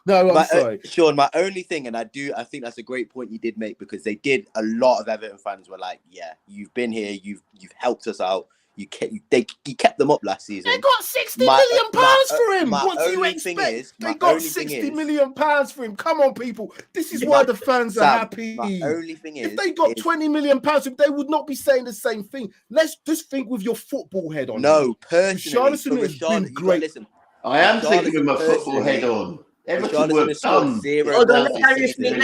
No, I'm sorry, Sean. My only thing, and I think that's a great point you did make, because they did. A lot of Everton fans were like, "Yeah, you've been here, you've helped us out, You kept them up last season. They got 60 million pounds for him. What do you expect? They got 60 million pounds for him. Come on, people. This is why the fans are happy. My only thing is, if they got 20 million pounds, they would not be saying the same thing. Let's just think with your football head on. No, personally, Richarlison has been great. Listen, I am thinking with my football head on. Everton scored 0 goals this season.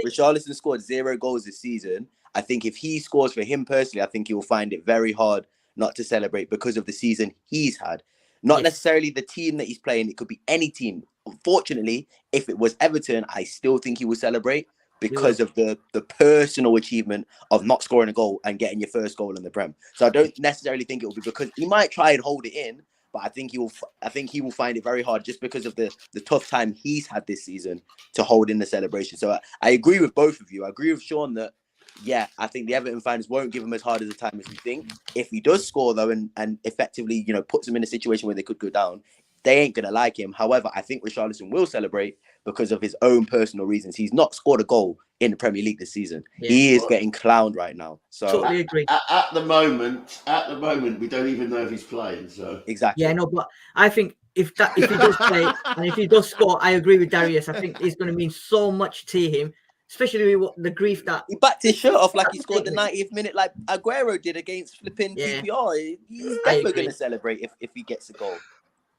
Richarlison scored 0 goals this season. I think if he scores for him personally, I think he will find it very hard not to celebrate because of the season he's had. Not necessarily the team that he's playing. It could be any team. Unfortunately, if it was Everton, I still think he will celebrate because of the personal achievement of not scoring a goal and getting your first goal in the Prem. So I don't necessarily think it will be because he might try and hold it in, but I think he will find it very hard just because of the tough time he's had this season to hold in the celebration. So I agree with both of you. I agree with Sean that, yeah, I think the Everton fans won't give him as hard as a time as we think. If he does score, though, and effectively, puts them in a situation where they could go down, they ain't going to like him. However, I think Richarlison will celebrate because of his own personal reasons. He's not scored a goal in the Premier League this season. Yeah. He is getting clowned right now. So totally agree. At the moment, we don't even know if he's playing. So exactly. Yeah, no, but I think if he does play and if he does score, I agree with Darius. I think it's going to mean so much to him. Especially with the grief that he backed his shirt off like he scored the 90th minute, like Aguero did against flipping QPR. He's definitely going to celebrate if he gets a goal.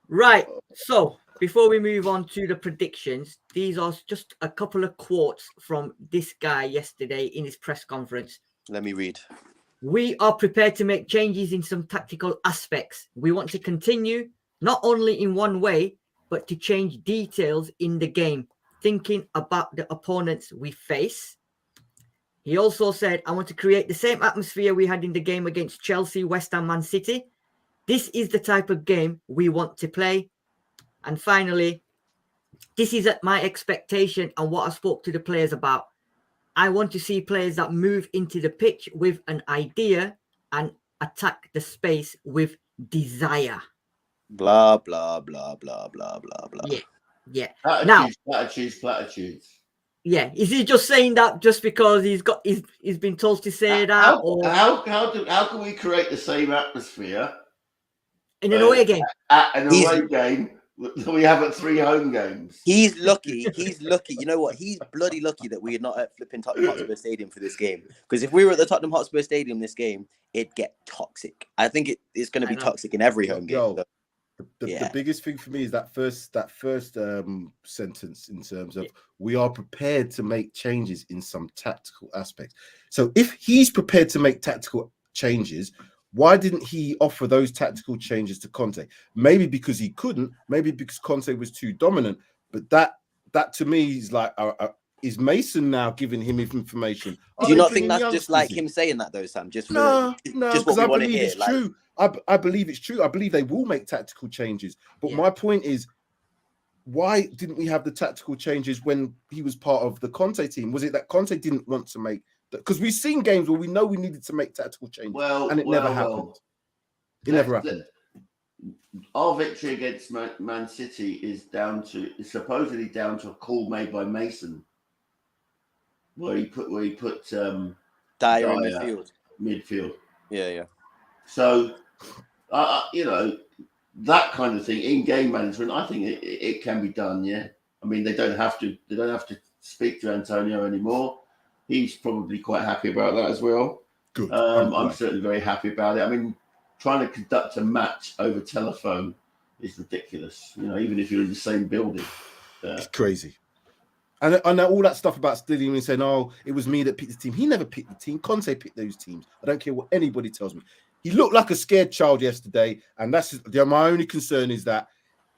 Right. So before we move on to the predictions, these are just a couple of quotes from this guy yesterday in his press conference. Let me read. We are prepared to make changes in some tactical aspects. We want to continue not only in one way, but to change details in the game, thinking about the opponents we face. He also said, I want to create the same atmosphere we had in the game against Chelsea, West Ham, Man City. This is the type of game we want to play. And finally, this is my expectation and what I spoke to the players about. I want to see players that move into the pitch with an idea and attack the space with desire. Blah, blah, blah, blah, blah, blah, blah. Yeah. Platitudes. Yeah. Is he just saying that just because he's been told to say that? How can we create the same atmosphere in an away game? At an away game we have at 3 home games. He's lucky. You know what? He's bloody lucky that we're not at flipping Tottenham Hotspur Stadium for this game. Because if we were at the Tottenham Hotspur Stadium this game, it'd get toxic. I think it's going to be toxic in every home game. The biggest thing for me is that first sentence in terms of we are prepared to make changes in some tactical aspects. So if he's prepared to make tactical changes, why didn't he offer those tactical changes to Conte? Maybe because he couldn't, maybe because Conte was too dominant. But that to me is like, is Mason now giving him information? Do you not think that's just like him saying that though, Sam? Just no, because I believe it's true. I believe it's true. I believe they will make tactical changes. But my point is, why didn't we have the tactical changes when he was part of the Conte team? Was it that Conte didn't want to make that? Because we've seen games where we know we needed to make tactical changes, and it never happened. It never happened. Our victory against Man City is supposedly down to a call made by Mason, where he put Dyer in midfield. Yeah. So, that kind of thing in game management, I think it can be done. Yeah, I mean they don't have to speak to Antonio anymore. He's probably quite happy about that as well. Good. I'm certainly very happy about it. I mean, trying to conduct a match over telephone is ridiculous. Even if you're in the same building, it's crazy. And all that stuff about Stillian and saying, "Oh, it was me that picked the team." He never picked the team. Conte picked those teams. I don't care what anybody tells me. He looked like a scared child yesterday, and that's my only concern is that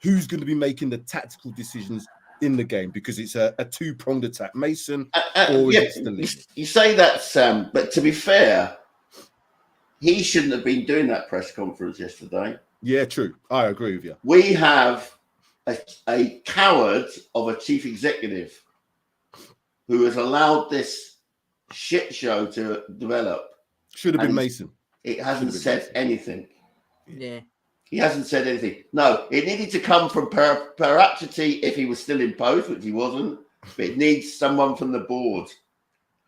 who's going to be making the tactical decisions in the game, because it's a two-pronged attack. Mason or Stillian. You say that, Sam, but to be fair, he shouldn't have been doing that press conference yesterday. Yeah, true. I agree with you. We have a coward of a chief executive who has allowed this shit show to develop. Should have been Mason. It hasn't said anything. Yeah. He hasn't said anything. No, it needed to come from Paratiti if he was still in post, which he wasn't. But it needs someone from the board.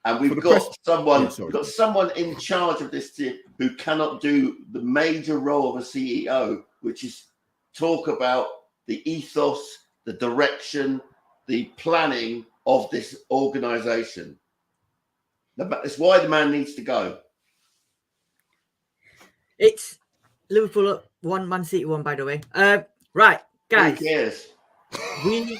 And we've For the got press- someone, Yeah, sorry. we've got someone in charge of this team who cannot do the major role of a CEO, which is talk about the ethos, the direction, the planning of this organization. That's why the man needs to go. It's Liverpool up 1, Man City 1, by the way. Right, guys. Who cares? We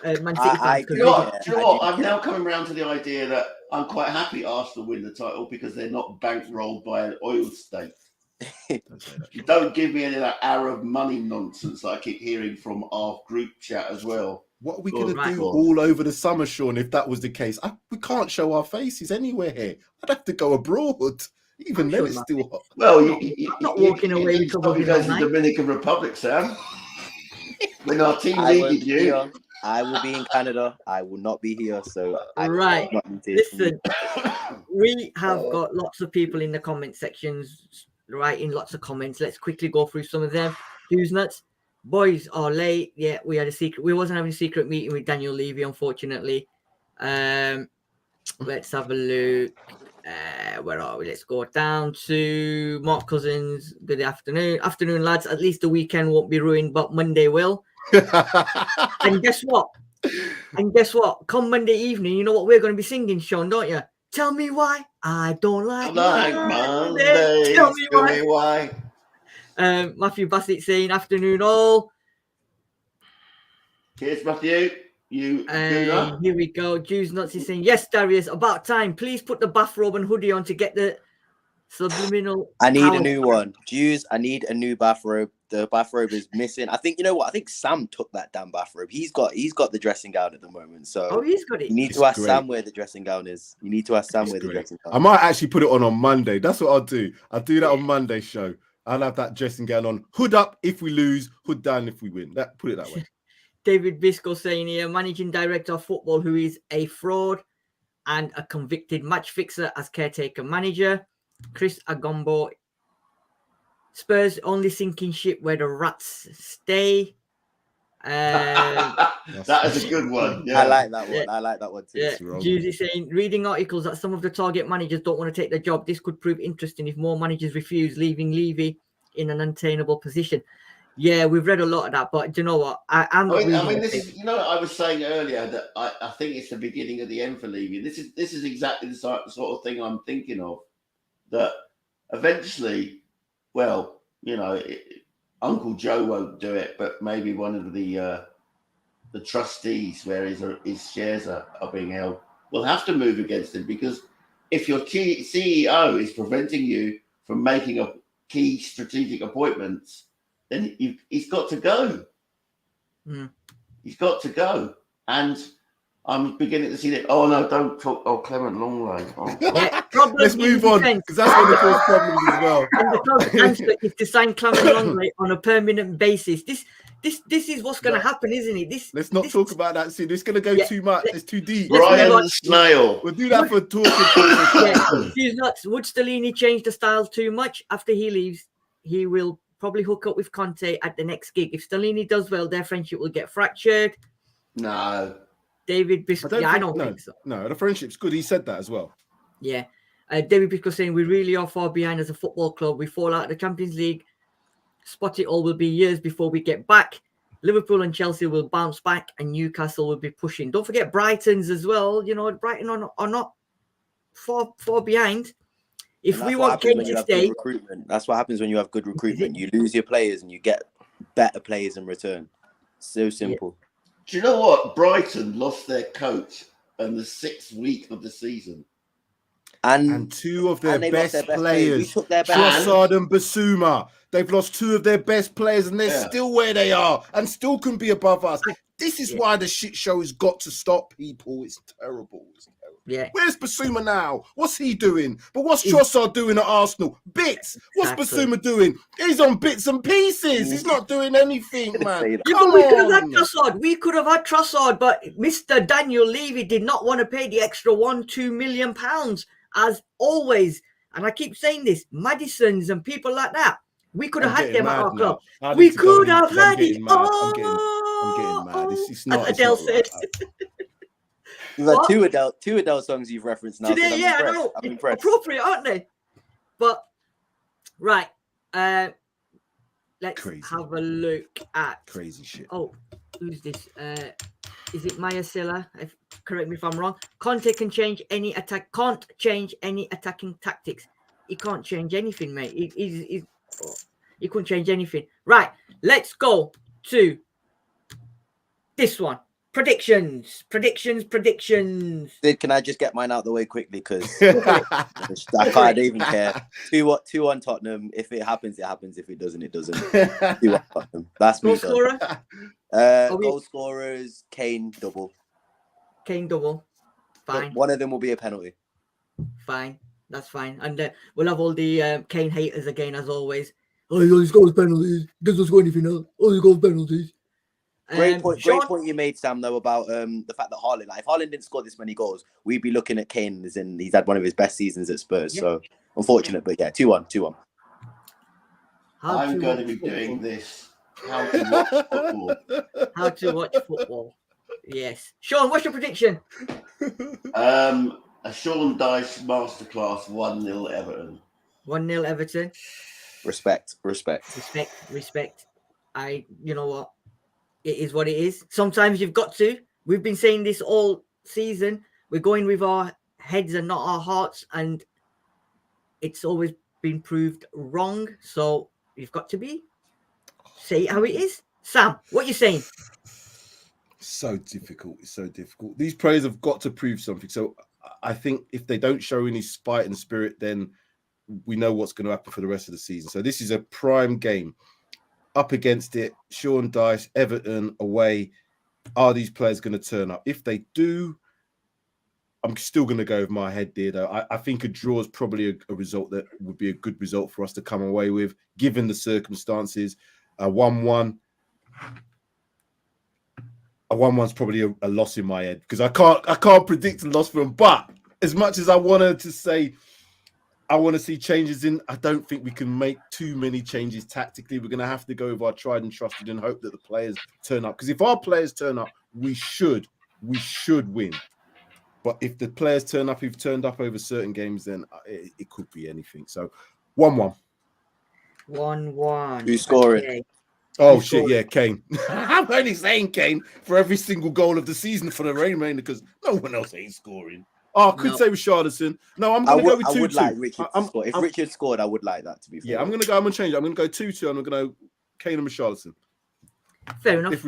Man City fans. Do you know what? I'm now coming around to the idea that I'm quite happy Arsenal win the title because they're not bankrolled by an oil state. Don't give me any of that Arab money nonsense that I keep hearing from our group chat as well. What are we going to do all over the summer, Sean, if that was the case? We can't show our faces anywhere here. I'd have to go abroad. Even then, it's still hot. Well, I'm not walking away with trouble. You go to the Dominican Republic, Sam. When our team needed you. I will be in Canada. I will not be here. So right. Listen, we have got lots of people in the comment sections writing lots of comments. Let's quickly go through some of them. Who's nuts? Boys are late. Yeah, we had a secret. We wasn't having a secret meeting with Daniel Levy, unfortunately. Let's have a look. Where are we? Let's go down to Mark Cousins. Good afternoon. Afternoon, lads. At least the weekend won't be ruined, but Monday will. And guess what? Come Monday evening, you know what we're going to be singing, Sean, don't you? Tell me why I don't like Monday. Tell me why. Matthew Bassett saying, afternoon all. Cheers, Matthew. Here we go. Jews Nuts is saying, yes, Darius, about time. Please put the bathrobe and hoodie on to get the subliminal. I need a new one. Jews, I need a new bathrobe. The bathrobe is missing. I think, you know what? I think Sam took that damn bathrobe. He's got the dressing gown at the moment. So he's got it. You need to ask Sam where the dressing gown is. You need to ask Sam where the dressing gown is. I might actually put it on Monday. That's what I'll do. I'll do that on Monday show. I'll have that dressing gown on. Hood up if we lose, hood down if we win. Put it that way. David Bisco saying here, managing director of football who is a fraud and a convicted match fixer as caretaker manager. Chris Agombo, Spurs only sinking ship where the rats stay. That is a good one. Yeah. I like that one. I like that one too. Yeah. Judy saying, reading articles that some of the target managers don't want to take the job. This could prove interesting if more managers refuse, leaving Levy in an untenable position. Yeah, we've read a lot of that, but do you know what? I mean, this is, I was saying earlier that I think it's the beginning of the end for Levy. This is exactly the sort of thing I'm thinking of. That eventually, Uncle Joe won't do it, but maybe one of the trustees, where his shares are being held, will have to move against him, because if your CEO is preventing you from making a key strategic appointments, then he's got to go. He's got to go. And I'm beginning to see that. Oh, no, don't talk. Oh, Clement Longley. Oh. Let's move on, because that's going to cause problems as well. And the club's answer is to sign Clement Longley on a permanent basis. This is what's going to happen, isn't it? Let's not talk about that soon. It's going to go too much. It's too deep. Brian Snail. We'll do that for talking. He's nuts. Would Stellini change the style too much after he leaves? He will probably hook up with Conte at the next gig. If Stellini does well, their friendship will get fractured. No. David Bisco. I don't think so. No, the friendship's good. He said that as well. Yeah. David Bisco saying, we really are far behind as a football club. We fall out of the Champions League. Spot it all will be years before we get back. Liverpool and Chelsea will bounce back and Newcastle will be pushing. Don't forget Brighton's as well. Brighton are not far behind. If we want Kane to stay, that's what happens when you have good recruitment. You lose your players and you get better players in return. So simple. Yeah. Do you know what? Brighton lost their coach in the 6th week of the season. And two of their best players, Trossard and Basuma. They've lost two of their best players and they're still where they are and still can be above us. This is why the shit show has got to stop, people. It's terrible. Yeah. Where's Basuma now? What's he doing? But what's Trossard doing at Arsenal? Bits. What's Basuma doing? He's on bits and pieces. He's not doing anything, man. Yeah, we could have had Trossard. We could have had Trossard, but Mr. Daniel Levy did not want to pay the extra £2 million, as always. And I keep saying this, Madison's and people like that. We could have had them at our club. We could have had it. I'm getting mad. It's not. Adele said. You've had What? two Adele songs you've referenced now. Today, so I'm yeah, I impressed. know. I'm impressed. Appropriate, aren't they? But right, let's Crazy. have a look at Crazy shit. Oh, who's this? Is it Maya Silla? Correct me if I'm wrong. Conte can change any attack. Can't change any attacking tactics. He can't change anything, mate. He couldn't change anything. Right, let's go to this one. Predictions. Sid, can I just get mine out the way quickly? Because I can't even care. 2-1 Tottenham. If it happens, it happens. If it doesn't, it doesn't. 2-1 Tottenham. That's me. Goal scorer? Goal scorers, Kane double. Kane double. Fine. But one of them will be a penalty. Fine. That's fine. And we'll have all the Kane haters again, as always. Oh, he scores penalties. Doesn't score anything else. Oh, he scores penalties. Great point you made, Sam, though, about the fact that Haaland, if Haaland didn't score this many goals, we'd be looking at Kane as in he's had one of his best seasons at Spurs. Yeah. So unfortunate, but yeah, 2-1. I'm going to be doing this. How to watch football. How to watch football. Yes. Sean, what's your prediction? A Sean Dyche masterclass, 1-0 Everton. 1-0 Everton. Respect. You know what? It is what it is. Sometimes you've got to. We've been saying this all season. We're going with our heads and not our hearts, and it's always been proved wrong. So you've got to say it how it is. Sam, what are you saying? So difficult. It's so difficult. These players have got to prove something. So I think if they don't show any spite and spirit, then we know what's going to happen for the rest of the season. So this is a prime game. Up against it, Sean Dyche, Everton away. Are these players going to turn up? If they do, I'm still going to go with my head there, though. I think a draw is probably a result that would be a good result for us to come away with, given the circumstances. 1-1. A 1-1's probably a loss in my head because I can't predict a loss for them. But as much as I wanted to say, I want to see changes in. I don't think we can make too many changes tactically. We're going to have to go with our tried and trusted and hope that the players turn up. Because if our players turn up, we should win. But if the players turn up, who've turned up over certain games, then it could be anything. So 1-1. 1-1. Who's scoring? Okay. Oh, shit, yeah, Kane. I'm only saying Kane for every single goal of the season for the remainder because no one else ain't scoring. Oh, I could say Richarlison. No, I'm going to go with 2-2. I would like Richard to score. If Richard scored, I would like that to be fair. Yeah, I'm going to change it. I'm going to go 2-2. I'm going to go Kane and Richarlison. Fair enough. If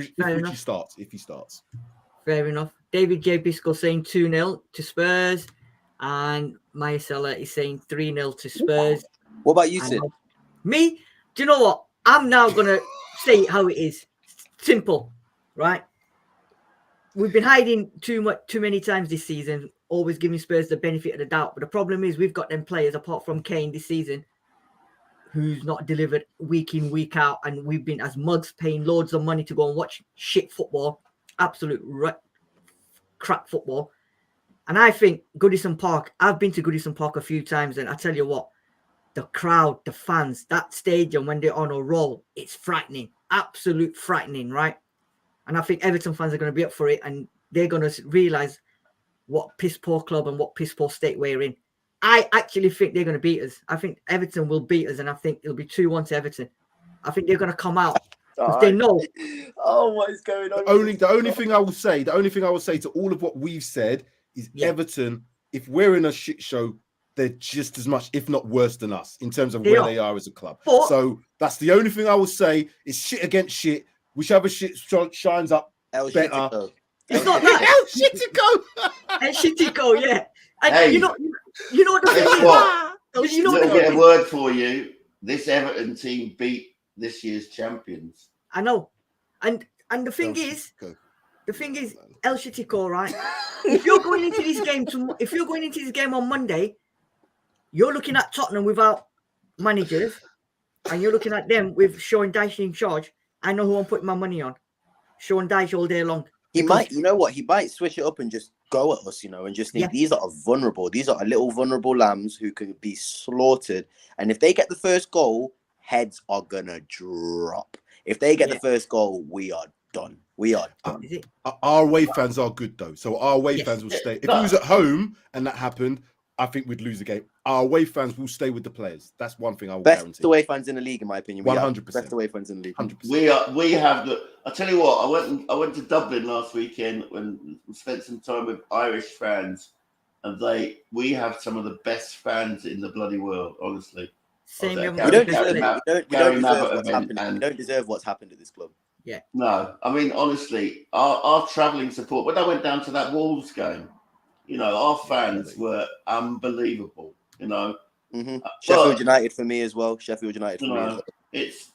he starts. Fair enough. David J. Biscoe saying 2-0 to Spurs. And Mycella is saying 3-0 to Spurs. What about you, Sid? Me? Do you know what? I'm now going to say it how it is. Simple, right? We've been hiding too many times this season, always giving Spurs the benefit of the doubt. But the problem is we've got them players, apart from Kane this season, who's not delivered week in, week out. And we've been, as mugs, paying loads of money to go and watch shit football, absolute crap football. And I think Goodison Park, I've been to Goodison Park a few times, and I tell you what, the crowd, the fans, that stadium, when they're on a roll, it's frightening, absolute frightening, right? And I think Everton fans are going to be up for it, and they're going to realise what piss poor club and what piss poor state we're in. I actually think they're going to beat us. I think Everton will beat us, and I think it'll be 2-1 to Everton. I think they're going to come out because they know. Oh, what is going on? The only thing I will say to all of what we've said is Everton, if we're in a shit show, they're just as much, if not worse than us, in terms of where they are as a club. But, so that's the only thing I will say is shit against shit. Whichever shit shines up better. It's not that. El Shitico, yeah. And hey, you know what the thing is? You know what get a word for you. This Everton team beat this year's champions. I know. And the thing is, El Shitico, right? If you're going into this game on Monday, you're looking at Tottenham without managers, and you're looking at them with Sean Dyche in charge. I know who I'm putting my money on. Sean Dyche all day long. He might switch it up and just go at us, and just think these are vulnerable. These are little vulnerable lambs who could be slaughtered. And if they get the first goal, heads are gonna drop. If they get the first goal, we are done. We are. Is it? Our away fans are good though, so our away fans will stay. If it was at home and that happened, I think we'd lose the game. Our away fans will stay with the players. That's one thing I will guarantee. Best away fans in the league, in my opinion. 100%. Best away fans in the league. 100%. We have the. I tell you what, I went to Dublin last weekend when we spent some time with Irish fans, and we have some of the best fans in the bloody world. Honestly, Same. We don't deserve what's happened at this club. Yeah. No, I mean honestly, our travelling support. When I went down to that Wolves game, you know, our fans were unbelievable. You know, Sheffield United for me as well. Sheffield United for me. As well. It's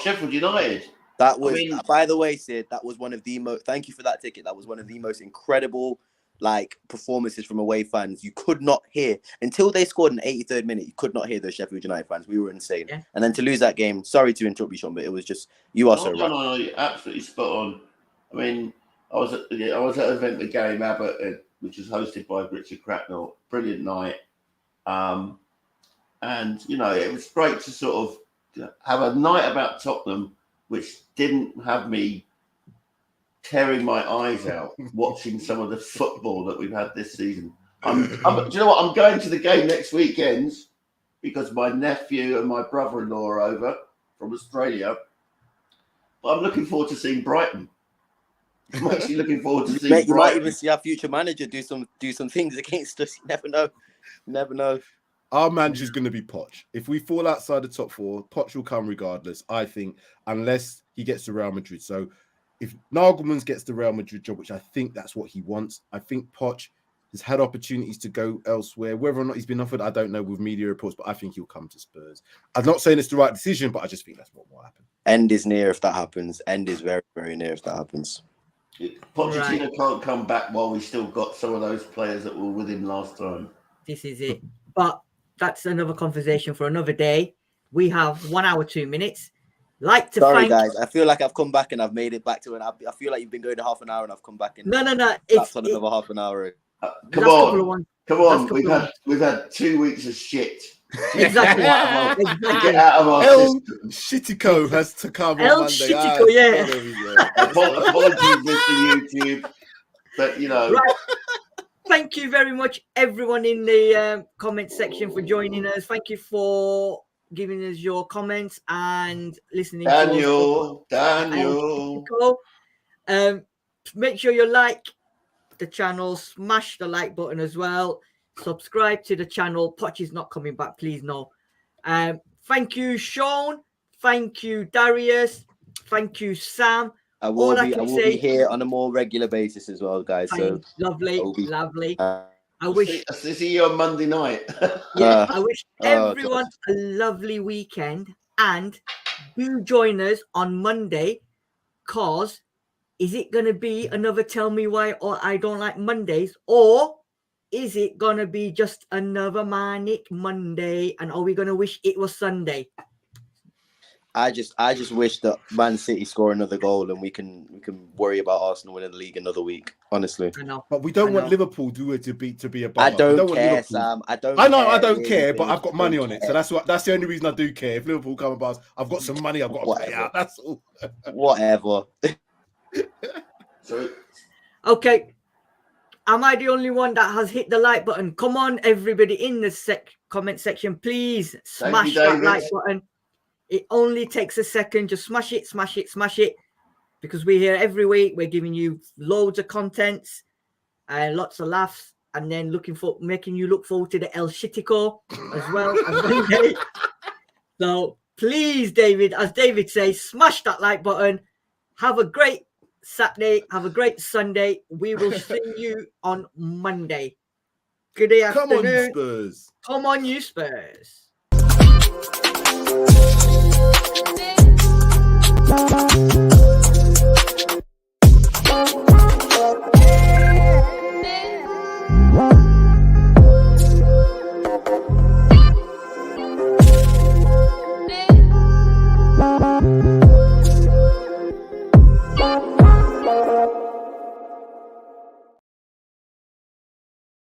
Sheffield United. That was, by the way, Sid. That was one of the most. Thank you for that ticket. That was one of the most incredible performances from away fans. You could not hear until they scored in the 83rd minute. You could not hear those Sheffield United fans. We were insane. Yeah. And then to lose that game. Sorry to interrupt you, Sean, but it was just you are so right. No, you're absolutely spot on. I mean, I was at an event with Gary Mabbott, which was hosted by Richard Cracknell. Brilliant night. And you know, it was great to sort of have a night about Tottenham, which didn't have me tearing my eyes out watching some of the football that we've had this season. Do you know what? I'm going to the game next weekend because my nephew and my brother-in-law are over from Australia. But I'm looking forward to seeing Brighton. I'm actually looking forward to seeing Brighton. You might even see our future manager do some things against us. You never know. You never know. Our manager's going to be Poch. If we fall outside the top four, Poch will come regardless, I think, unless he gets to Real Madrid. So if Nagelman's gets the Real Madrid job, which I think that's what he wants, I think Poch has had opportunities to go elsewhere. Whether or not he's been offered, I don't know with media reports, but I think he'll come to Spurs. I'm not saying it's the right decision, but I just think that's what will happen. End is near if that happens. End is very, very near if that happens. Pochettino can't come back while we still got some of those players that were with him last time. This is it. But that's another conversation for another day. We have 1 hour, 2 minutes. Sorry, guys. I feel like I've come back and I've made it back to I feel like you've been going to half an hour and I've come back and no. That's on another half an hour. Come on. We've had 2 weeks of shit. Exactly. Get out of our system. Shittico has to come on Monday. Shittico, yeah. Apologies, Mr. YouTube, but you know. Right. Thank you very much, everyone in the comment section for joining us. Thank you for giving us your comments and listening. Daniel. Make sure you like the channel, smash the like button as well. Subscribe to the channel. Poch is not coming back, please no. Thank you, Sean. Thank you, Darius. Thank you, Sam. I will be here on a more regular basis as well, guys. So lovely. I wish to see you on Monday night. I wish everyone a lovely weekend, and do join us on Monday. Cause is it gonna be another Tell Me Why or I Don't Like Mondays, or is it gonna be just another manic Monday? And are we gonna wish it was Sunday? I just wish that Man City score another goal and we can worry about Arsenal winning the league another week. Honestly, I know. But we don't want Liverpool to be a bummer. I don't care, Sam. I don't care, but I've got money on it, so that's the only reason I do care. If Liverpool come above us, I've got some money I've got to pay out. That's all. Whatever. Okay. Am I the only one that has hit the like button? Come on, everybody in the comment section, please smash that like button. It only takes a second. Just smash it, because we're here every week. We're giving you loads of contents and lots of laughs, and then making you look forward to the El Shitico as well on Monday. So please, David, as David says, smash that like button. Have a great Saturday. Have a great Sunday. We will see you on Monday. Good day, afternoon. Come on, Spurs. Come on, you Spurs.